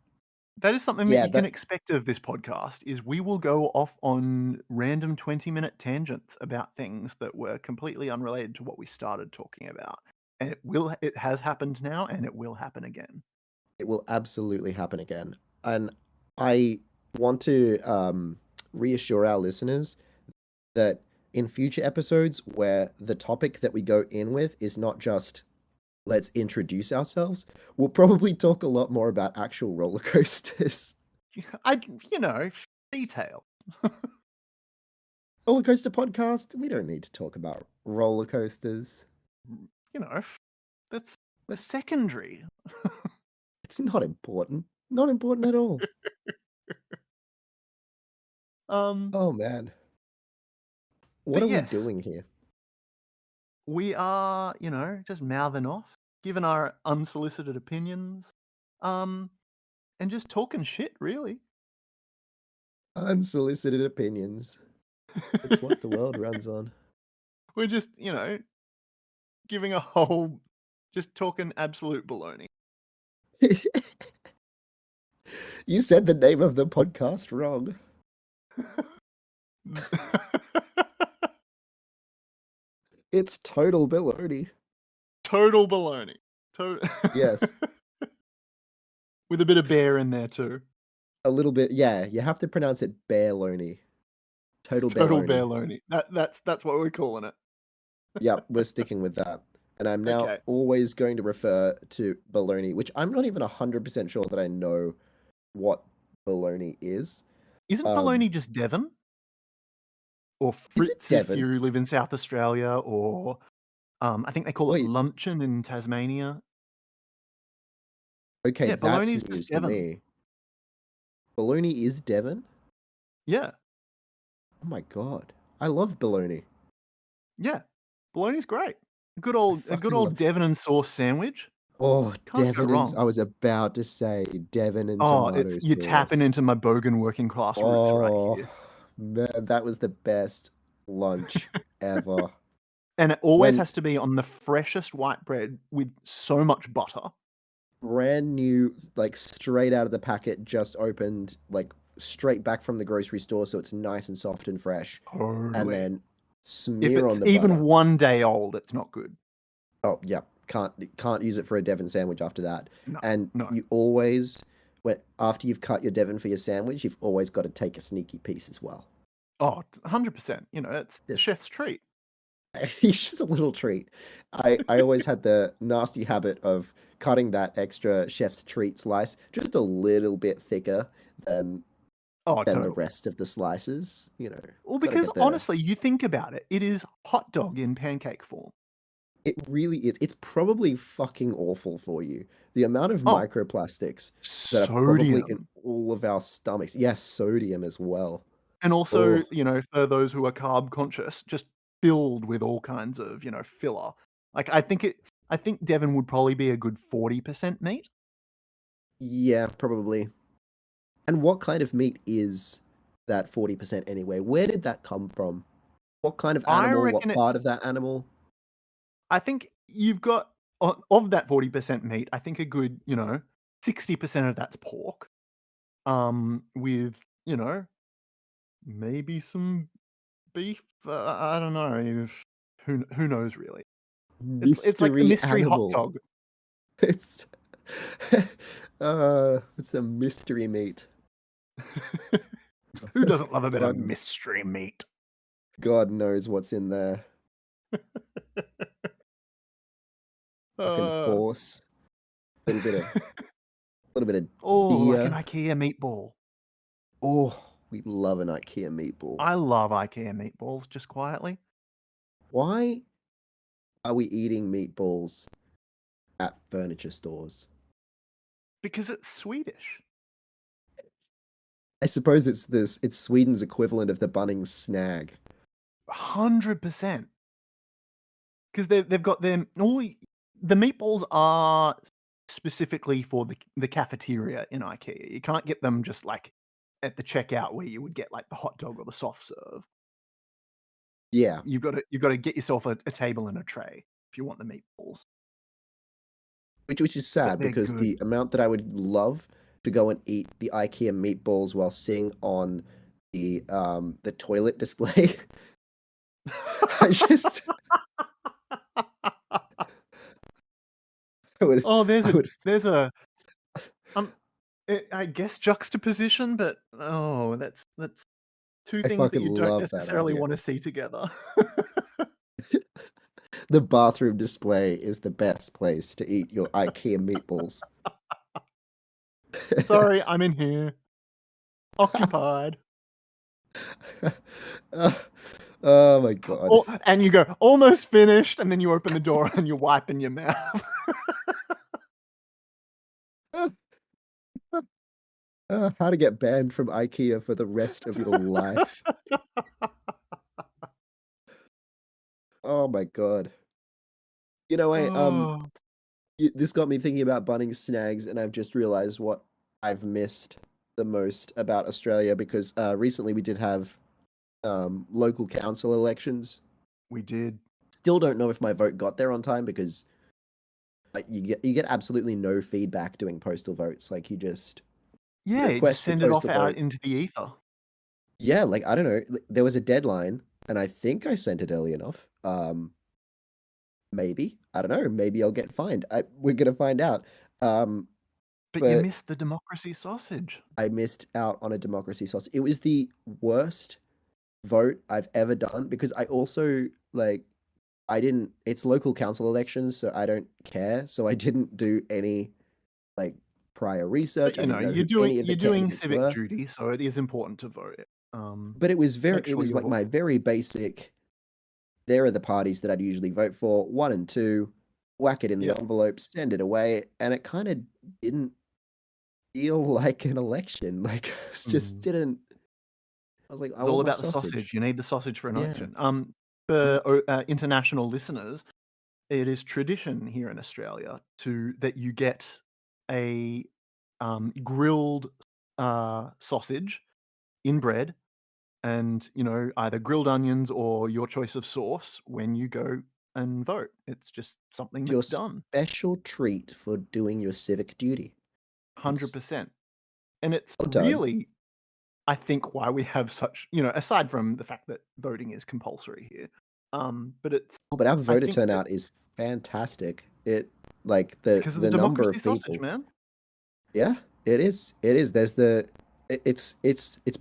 That is something that yeah, you can that expect of this podcast is we will go off on random 20-minute tangents about things that were completely unrelated to what we started talking about. And it has happened now and it will happen again. it will absolutely happen again. And I want to reassure our listeners that in future episodes where the topic that we go in with is not just let's introduce ourselves, we'll probably talk a lot more about actual roller coasters. I you know, detail. Roller coaster podcast, we don't need to talk about roller coasters. You know, that's secondary. It's not important. Not important at all. Um Oh man. What but are we yes, doing here? we are, just mouthing off, giving our unsolicited opinions, um, and just talking shit, really. Unsolicited opinions. It's what the world runs on. We're just, giving a whole, just talking absolute baloney. You said the name of the podcast wrong. It's Total Bearloney. Total baloney. To- Yes. With a bit of bear in there too. A little bit. Yeah, you have to pronounce it Bearloney. Total Total Bearloney. bearloney. That's what we're calling it. Yep, we're sticking with that. And I'm now Okay. always going to refer to baloney, which I'm not even 100% sure that I know what baloney is. Isn't Um, baloney just Devon? Or is it Fritz if Devon? you live in South Australia, or I think they call it Wait, luncheon in Tasmania. okay, Yeah, that's baloney's just news to Devon. me. Baloney is Devon? Yeah, Oh my god. I love baloney. yeah. Bologna's great. I A good fucking old love. Devon and sauce sandwich. Oh, Can't go Devon and wrong. I was about to say Devon and Oh, tomato it's you're tapping sauce. into my bogan working class roots right Oh, here. man, that was the best lunch ever. And it always When has to be on the freshest white bread with so much butter. brand new, like straight out of the packet, just opened, like straight back from the grocery store, so it's nice and soft and fresh. And Totally. then If smear it's on the even butter. 1 day old, it's not good. Oh, yeah, can't use it for a Devon sandwich after that. No, And no. you always, when after you've cut your Devon for your sandwich, you've always got to take a sneaky piece as well. Oh, 100%. It's the Just chef's treat. he's just a little treat. I always had the nasty habit of cutting that extra chef's treat slice just a little bit thicker than Oh, the totally. rest of the slices. Well, Gotta because get the. honestly, you think about it, it is hot dog in pancake form. It really is. It's probably fucking awful for you. The amount of Oh, microplastics that are probably in sodium. all of our stomachs. Yes, sodium as well. And also, Oh, for those who are carb conscious, just filled with all kinds of, filler. Like I think Devon would probably be a good 40% meat. yeah, probably. And what kind of meat is that 40% anyway? Where did that come from? What kind of I animal? What reckon part it's of that animal? I think you've got of that 40% meat, I think a good, 60% of that's pork. With, maybe some beef. I don't know. Who knows really? It's like the Mystery mystery hot animal. dog. It's it's a mystery meat. Who doesn't love a bit of God, mystery meat? God knows what's in there. Fucking Uh, horse. Little bit of oh, like an deer. IKEA meatball. Oh, we love an IKEA meatball. I love IKEA meatballs, just quietly. Why are we eating meatballs at furniture stores? Because it's Swedish. I suppose it's Sweden's equivalent of the Bunnings snag. 100%. Because they've got them. The meatballs are specifically for the cafeteria in IKEA. You can't get them just like at the checkout where you would get like the hot dog or the soft serve. Yeah, You've got to get yourself a table and a tray if you want the meatballs. which is But sad they're because good. the amount that I would love to go and eat the IKEA meatballs while sitting on the toilet display. I just I would Oh, I would um, I guess juxtaposition, but oh, that's two I things that fucking you don't love that necessarily idea. want to see together. The bathroom display is the best place to eat your IKEA meatballs. Sorry, I'm in here, occupied. Uh, oh my god. And you go almost finished, and then you open the door and you're wiping your mouth. How to get banned from IKEA for the rest of your life. Oh my god. Oh, This got me thinking about Bunnings snags, and I've just realized what I've missed the most about Australia because recently we did have local council elections. we did. Still don't know if my vote got there on time because you get absolutely no feedback doing postal votes. Like you Yeah, just request your send it off postal out vote. into the ether. Yeah, like I don't know. There was a deadline, and I think I sent it early enough. Maybe I don't know. Maybe I'll get fined. We're gonna find out. Um, But you but missed the democracy sausage. I missed out on a democracy sauce. It was the worst vote I've ever done because I also like I didn't. It's local council elections, so I don't care. So I didn't do any like prior But research. I didn't know who any of the you're doing candidates civic were. duty, so it is important to vote. But Make it sure was you like my vote. very basic. There are the parties that I'd usually vote for, one and two, whack it in the Yeah. envelope, send it away, and it kind of didn't feel like an election. Like, it just Mm. didn't. I was like, I It's all want my about the sausage. sausage. You need the sausage for an Yeah. election. For international listeners, it is tradition here in Australia that you get a grilled sausage in bread, and either grilled onions or your choice of sauce when you go and vote. It's just something It's your that's done. special treat for doing your civic duty. It's 100%. And it's well done. really, I think, why we have such, aside from the fact that voting is compulsory here, but Oh, but our I voter think that turnout is fantastic. It like it's the because of the the number democracy of sausage, people. man. Yeah, it is. It is. There's the It's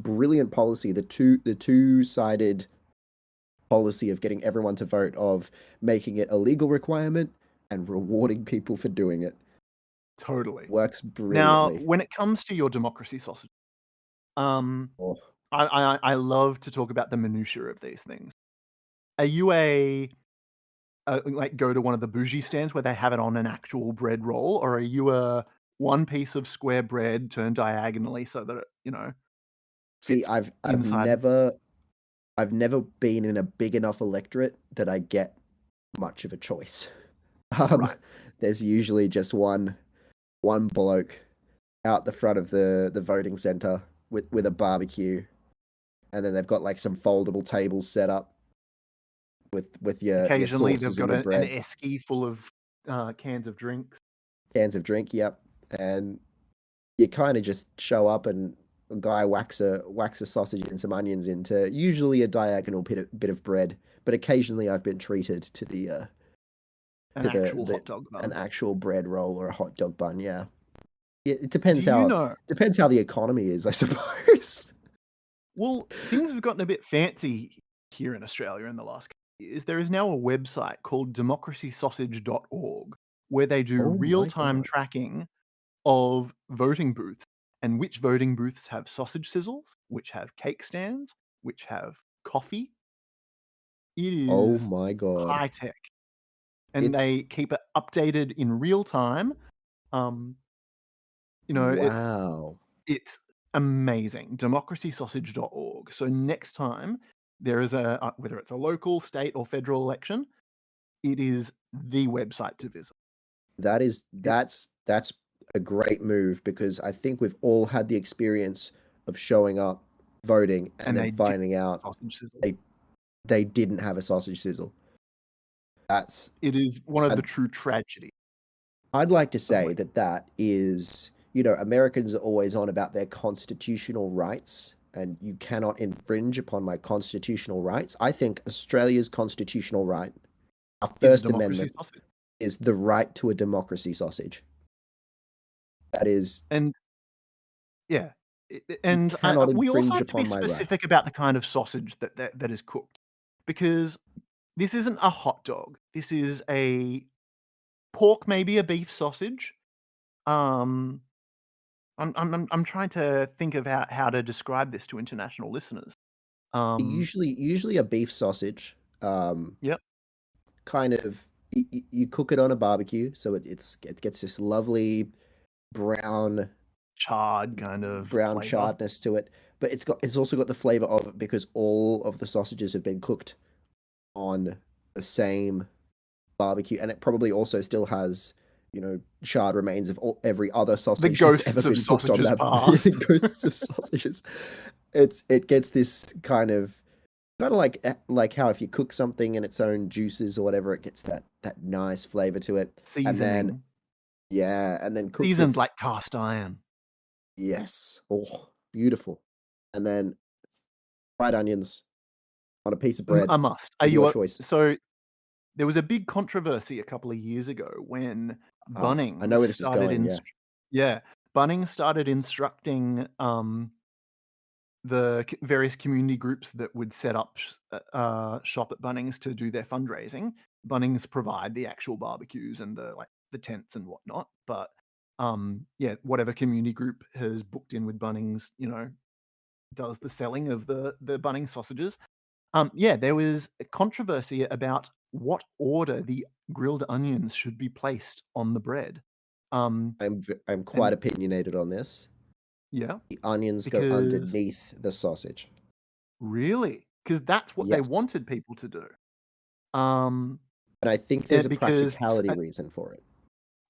brilliant policy. The two-sided policy of getting everyone to vote, of making it a legal requirement and rewarding people for doing it, Totally. works Now, brilliantly. when it comes to your democracy sausage, um, Oh, I love to talk about the minutiae of these things. Are you like, go to one of the bougie stands where they have it on an actual bread roll, or are you a one piece of square bread turned diagonally so that it, see, fits I've inside? never been in a big enough electorate that I get much of a choice. Um, Right. there's usually just one bloke out the front of the voting center with a barbecue, and then they've got like some foldable tables set up with your Occasionally, they've sauces and got your an bread, esky full of cans of drinks. cans of drink, yep. And you kind of just show up and a guy whacks a sausage and some onions into usually a diagonal bit of bread, but occasionally I've been treated to An actual the hot dog an bun. actual bread roll or a hot dog bun. Yeah, yeah. It Do you know? depends how the economy is, I suppose. Well, things have gotten a bit fancy here in Australia in the last couple of years. There is now a website called democracysausage.org where they do Oh my real-time God. tracking of voting booths and which voting booths have sausage sizzles, which have cake stands, which have coffee. It Oh is my God. high tech, and It's they keep it updated in real um, you know, it's wow. it's amazing. Democracysausage.org. So next time there is whether it's a local, state, or federal election, it is the website to visit. It's That's a great move because I think we've all had the experience of showing up, voting, and and then they did finding out sausage sizzle. they they didn't have a sausage sizzle. That's It is one of I, the true tragedies I'd like to of say when. that is, Americans are always on about their constitutional rights, and you cannot infringe upon my constitutional rights. I think Australia's constitutional right, our Is a First democracy Amendment, sausage. is the right to a democracy sausage. That is, And yeah, you and cannot we also infringe have to be upon my rights. specific about the kind of sausage that is cooked, because this isn't a hot dog. This is a pork, maybe a beef sausage. Um, I'm trying to think of how to describe this to international listeners. Um, Usually a beef sausage, yep, kind of, you cook it on a barbecue, so it gets this lovely brown charred kind of brown flavor. charredness to it, but it's also got the flavor of it because all of the sausages have been cooked on the same barbecue, and it probably also still has, charred remains of every other The sausage that's ever ghosts of been cooked on sausages that past. ghosts of sausages. It gets this kind of like how if you cook something in its own juices or whatever, it gets that nice flavor to it, and then Seasoning, yeah, and then cooked seasoned with like cast iron. yes, oh, beautiful, and then fried onions on a piece of bread A must. Are with you your a choice. so there was a big controversy a couple of years ago when I know Bunnings where this is started going. Yeah, yeah, Bunnings started instructing, the various community groups that would set up shop at Bunnings to do their fundraising. Bunnings provide the actual barbecues and the tents and whatnot, but yeah, whatever community group has booked in with Bunnings, does the selling of the Bunnings sausages. Yeah, there was a controversy about what order the grilled onions should be placed on the bread. Um, I'm quite and opinionated on this. yeah, The onions go because underneath the sausage. really, because that's what they Yes, wanted people to do. Um, and I think there's a because practicality reason for it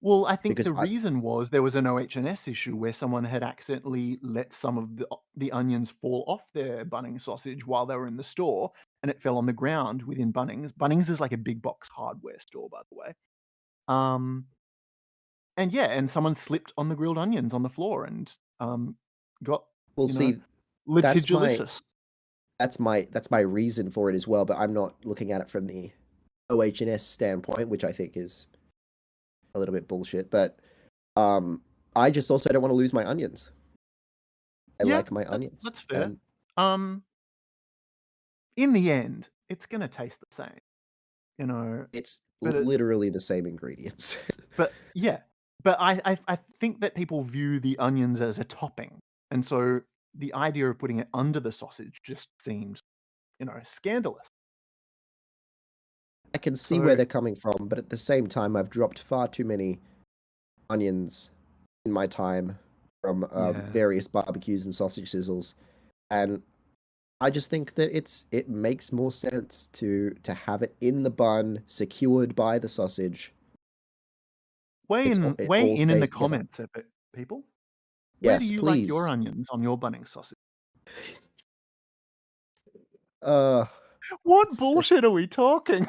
well, I think because the I reason was there was an OH&S issue where someone had accidentally let some of the onions fall off their Bunnings sausage while they were in the store, and it fell on the ground within Bunnings. Bunnings is like a big box hardware store, by the way. Um, and yeah, and someone slipped on the grilled onions on the floor and got, will you know, see that's my litigious. that's my reason for it as well. But I'm not looking at it from the OH&S standpoint, which I think is a little bit bullshit. But um, I just also don't want to lose my onions. I Yeah, like my onions. that's fair. And Um, in the end, it's gonna taste the same, you know, it's but literally the same ingredients. yeah, but I think that people view the onions as a topping, and so the idea of putting it under the sausage just seems, scandalous. I can see where So they're coming from, but at the same time, I've dropped far too many onions in my time from yeah. various barbecues and sausage sizzles, and I just think that it makes more sense to have it in the bun, secured by the sausage. It Weigh all in the stays together. comments a bit, people. Where do Yes, you like your please. onions on your bunning sausage? Uh, What it's, bullshit are we talking?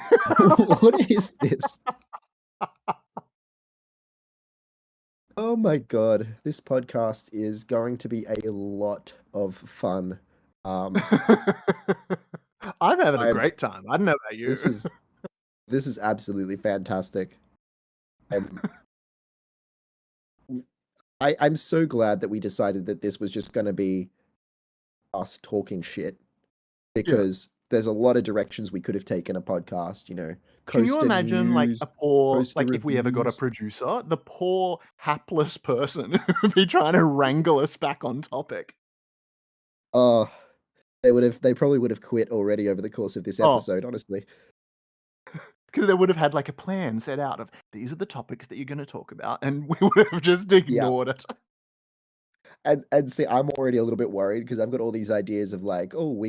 what is this? Oh my God, this podcast is going to be a lot of fun. Um, I'm having a I'm great time. I don't know about you. this is this is absolutely fantastic. I'm I'm so glad that we decided that this was just going to be us talking shit Yeah. because there's a lot of directions we could have taken a podcast, Can you coaster imagine, news, like, coaster if we ever got a reviews. producer, the poor hapless person who'd be trying to wrangle us back on topic? Oh, they probably would have quit already over the course of this Oh, episode, honestly. because they would have had, like, a plan set out of, "These are the topics that you're gonna talk about," and we would have just Yeah. ignored it. And see, I'm already a little bit worried because I've got all these ideas of like, oh,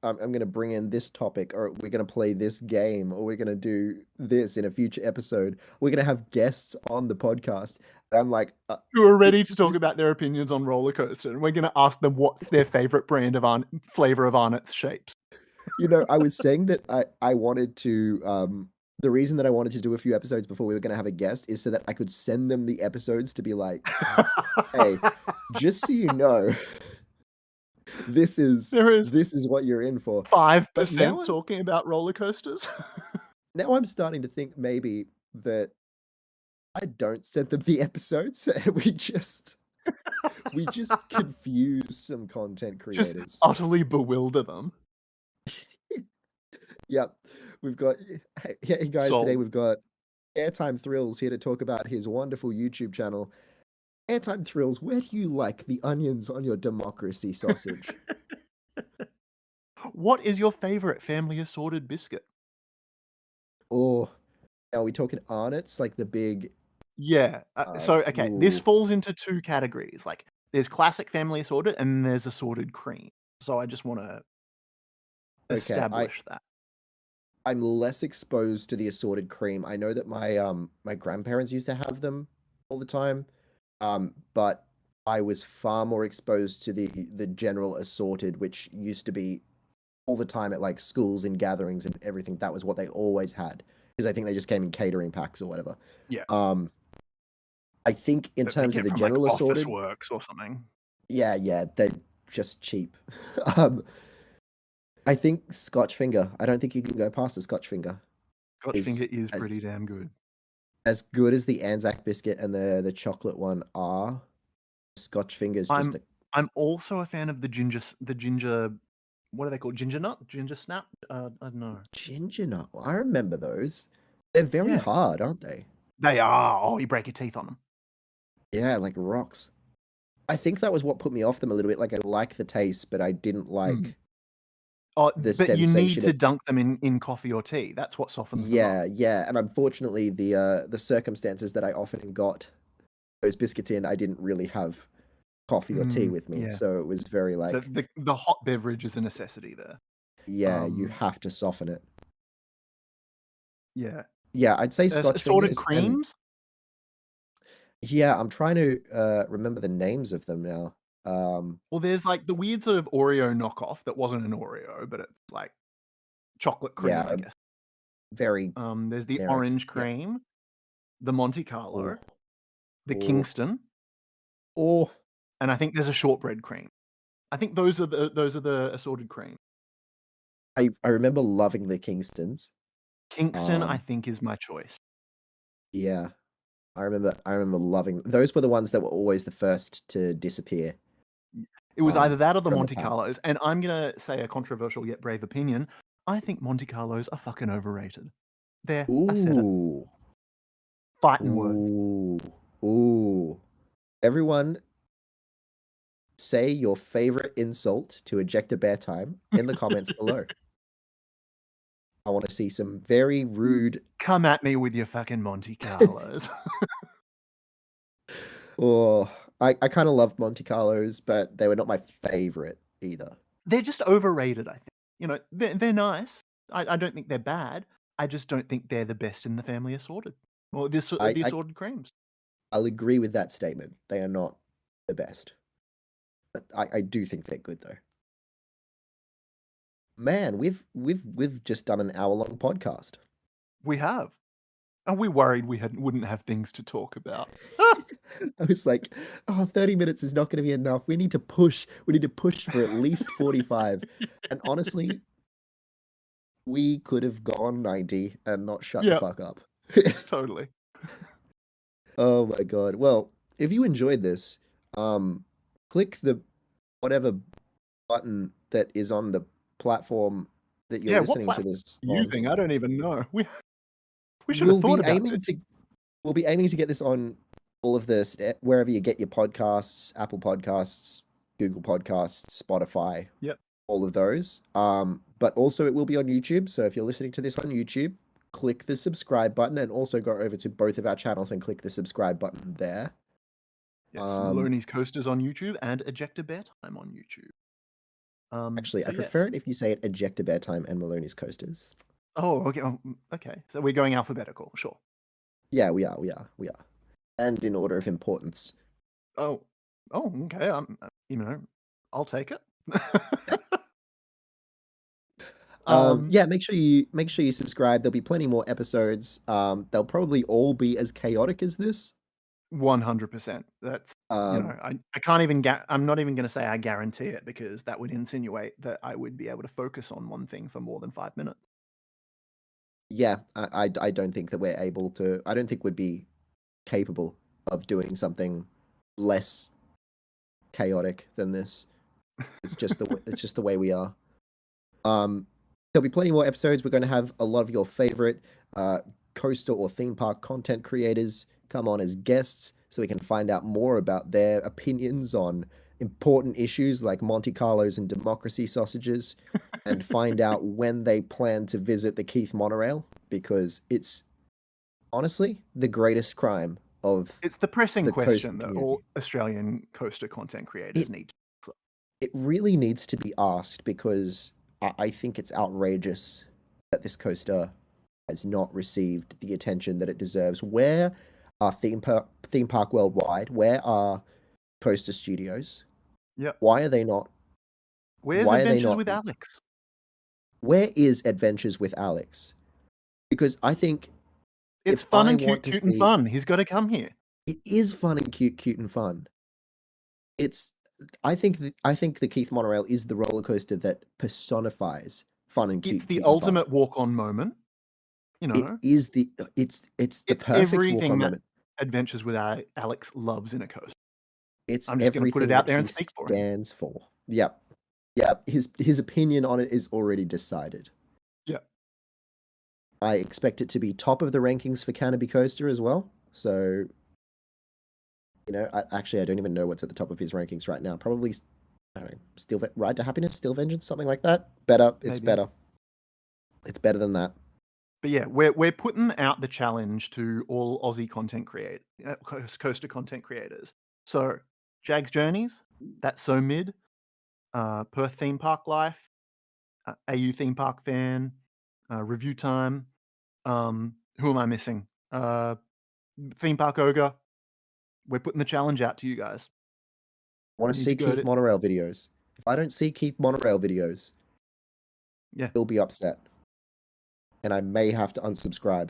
I'm gonna bring in this topic, or we're gonna play this game, or we're gonna do this in a future episode. We're gonna have guests on the podcast. And I'm like, Who are ready to talk this, about their opinions on roller coaster, and we're gonna ask them what's their favorite brand of flavor of Arnott's shapes. I was saying that I wanted to the reason that I wanted to do a few episodes before we were gonna have a guest is so that I could send them the episodes to be like, hey, just so you know, this is There is this is what you're in for. But 5% talking about roller coasters. now I'm starting to think maybe that I don't send them the episodes. We just confuse some content Just creators. utterly bewilder them. Yep. We've got hey guys, today Sold. we've got Airtime Thrills here to talk about his wonderful YouTube channel. Airtime Thrills, where do you like the onions on your democracy sausage? What is your favorite family assorted biscuit? Or are we talking Arnott's, like the big Yeah. Okay, this ooh, falls into 2 categories. Like, there's classic family assorted, and there's assorted cream. So I just wanna okay. establish that. I'm less exposed to the assorted cream. I know that my grandparents used to have them all the time. But I was far more exposed to the general assorted, which used to be all the time at like schools and gatherings and everything. That was what they always had because I think they just came in catering packs or whatever. Yeah. Um, I think in That they terms of get the from, like, general Office assorted, Works or something. yeah, they're just cheap. Um, I think Scotch finger. I don't think you can go past the Scotch finger. Scotch Is finger is as pretty damn good. as good as the Anzac biscuit and the chocolate one are. Scotch finger is just I'm a I'm also a fan of the ginger what are they called? Ginger nut? Ginger snap? I don't know. ginger nut. I remember those. They're very Yeah. hard, aren't they? They are. Oh, you break your teeth on them. Yeah, like rocks. I think that was what put me off them a little bit. Like I like the taste, but I didn't Mm. like Oh, the but you need sensation to of dunk them in coffee or tea. That's what softens them up. yeah. And unfortunately, the circumstances that I often got those biscuits in, I didn't really have coffee or tea with me, Yeah. so it was very So like, the hot beverage is a necessity there. yeah, you Um, have to soften it. yeah. Yeah, I'd say Scotch Assorted fingers, and creams? yeah, I'm trying to remember the names of them now. Well, there's, like, the weird sort of Oreo knockoff that wasn't an Oreo, but it's, like, chocolate cream, I Yeah, guess. very There's the generic. orange Yeah. cream, the Monte Oh, Carlo, the oh, Kingston, oh. and I think there's a shortbread cream. I think those are the assorted cream. I remember loving the Kingstons. Kingston, I Um, think, is my choice. yeah, I remember loving those were the ones that were always the first to disappear. It was either that or the from the Monte pack. Carlos, and I'm gonna say a controversial yet brave opinion. I think Monte Carlos are fucking overrated. There, I said it. Ooh, Fighting words. ooh, ooh. Everyone, say your favorite insult to eject a bear time in the comments below. I want to see some very rude. Come at me with your fucking Monte Carlos. Oh, I kind of loved Monte Carlos, but they were not my favorite either. They're just overrated, I think. You know, they're nice. I don't think they're bad. I just don't think they're the best in the family assorted. Or the I assorted creams. I'll agree with that statement. They are not the best, but I do think they're good though. Man, we've just done an hour-long podcast. We have. And we worried we wouldn't have things to talk about. I was like, oh, 30 minutes is not going to be enough. We need to push. We need to push for at least 45. And honestly, we could have gone 90 and not shut the Yeah, fuck up. totally. Oh my God. Well, if you enjoyed this, click the whatever button that is on the platform that you're Yeah, what listening to platform this are you on. using? I don't even know. We should have We'll thought be about aiming this. to we'll be aiming to get this on all of this wherever you get your podcasts, Apple Podcasts, Google Podcasts, Spotify, Yep. all of those. But also it will be on YouTube. So if you're listening to this on YouTube, click the subscribe button and also go over to both of our channels and click the subscribe button there. Yes, Maloney's Coasters on YouTube and Ejector Bear Time on YouTube. Actually, so I yes. prefer it if you say it Ejector Bear Time and Maloney's Coasters. Oh, okay. Okay. So we're going alphabetical, sure. Yeah, we are. And in order of importance. Oh, okay. I'll take it. Yeah, make sure you subscribe. There'll be plenty more episodes. They'll probably all be as chaotic as this. 100%. That's I can't even I'm not even going to say I guarantee it, because that would insinuate that I would be able to focus on one thing for more than 5 minutes. Yeah, I don't think that we're able to. I don't think we'd be capable of doing something less chaotic than this. It's just the way we are. There'll be plenty more episodes. We're going to have a lot of your favorite coaster or theme park content creators come on as guests so we can find out more about their opinions on important issues like Monte Carlos and democracy sausages, and find out when they plan to visit the Keith monorail, because it's honestly the greatest crime of It's the pressing the coaster question that community. all Australian coaster content creators need to answer. It really needs to be asked, because I think it's outrageous that this coaster has not received the attention that it deserves. Where are theme park worldwide? Where are coaster studios? Yep. Why are they not? Where's Why are they Adventures not? with Alex? Where is Adventures with Alex? Because I think It's if fun I and want cute to and see, fun. He's got to come here. it is fun and cute and fun. I think the Keith monorail is the roller coaster that personifies fun and It's cute the and fun. ultimate walk-on moment. It is it's the perfect everything walk-on that moment. Adventures with Alex loves in a coaster. It's I'm just going to put it everything out that there he and speak for him. stands for. Yep. His opinion on it is already decided. Yeah. I expect it to be top of the rankings for Canopy Coaster as well. So, I don't even know what's at the top of his rankings right now. Probably, I don't know, Still Ride to Happiness, Still Vengeance, something like that. Better. It's Maybe. better. It's better than that. But yeah, we're putting out the challenge to all Aussie content coaster content creators. So, Jags Journeys, That's So Mid, Perth Theme Park Life, AU Theme Park Fan, Review Time. Who am I missing? Theme Park Ogre. We're putting the challenge out to you guys. I want to see Keith Monorail videos. If I don't see Keith Monorail videos, yeah, he'll be upset, and I may have to unsubscribe.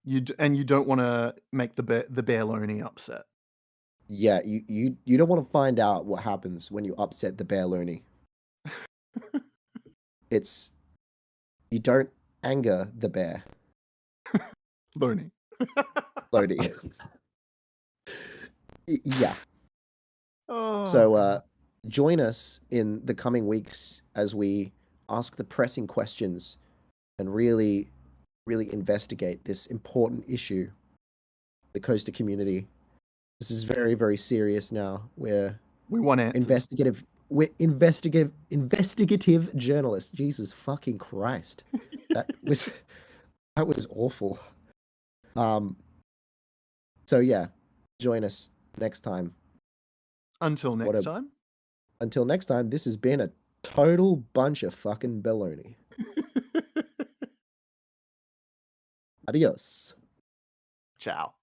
You don't want to make the Bearloney upset. Yeah, you don't want to find out what happens when you upset the Bearloney. You don't anger the bear. Loney. Yeah. Oh. So join us in the coming weeks as we ask the pressing questions and really, really investigate this important issue, the coaster community. This is very, very serious now. We want answers. Investigative journalists. Jesus fucking Christ. That was awful. So yeah, join us next time. Until next time. Until next time, this has been a total bunch of fucking baloney. Adios. Ciao.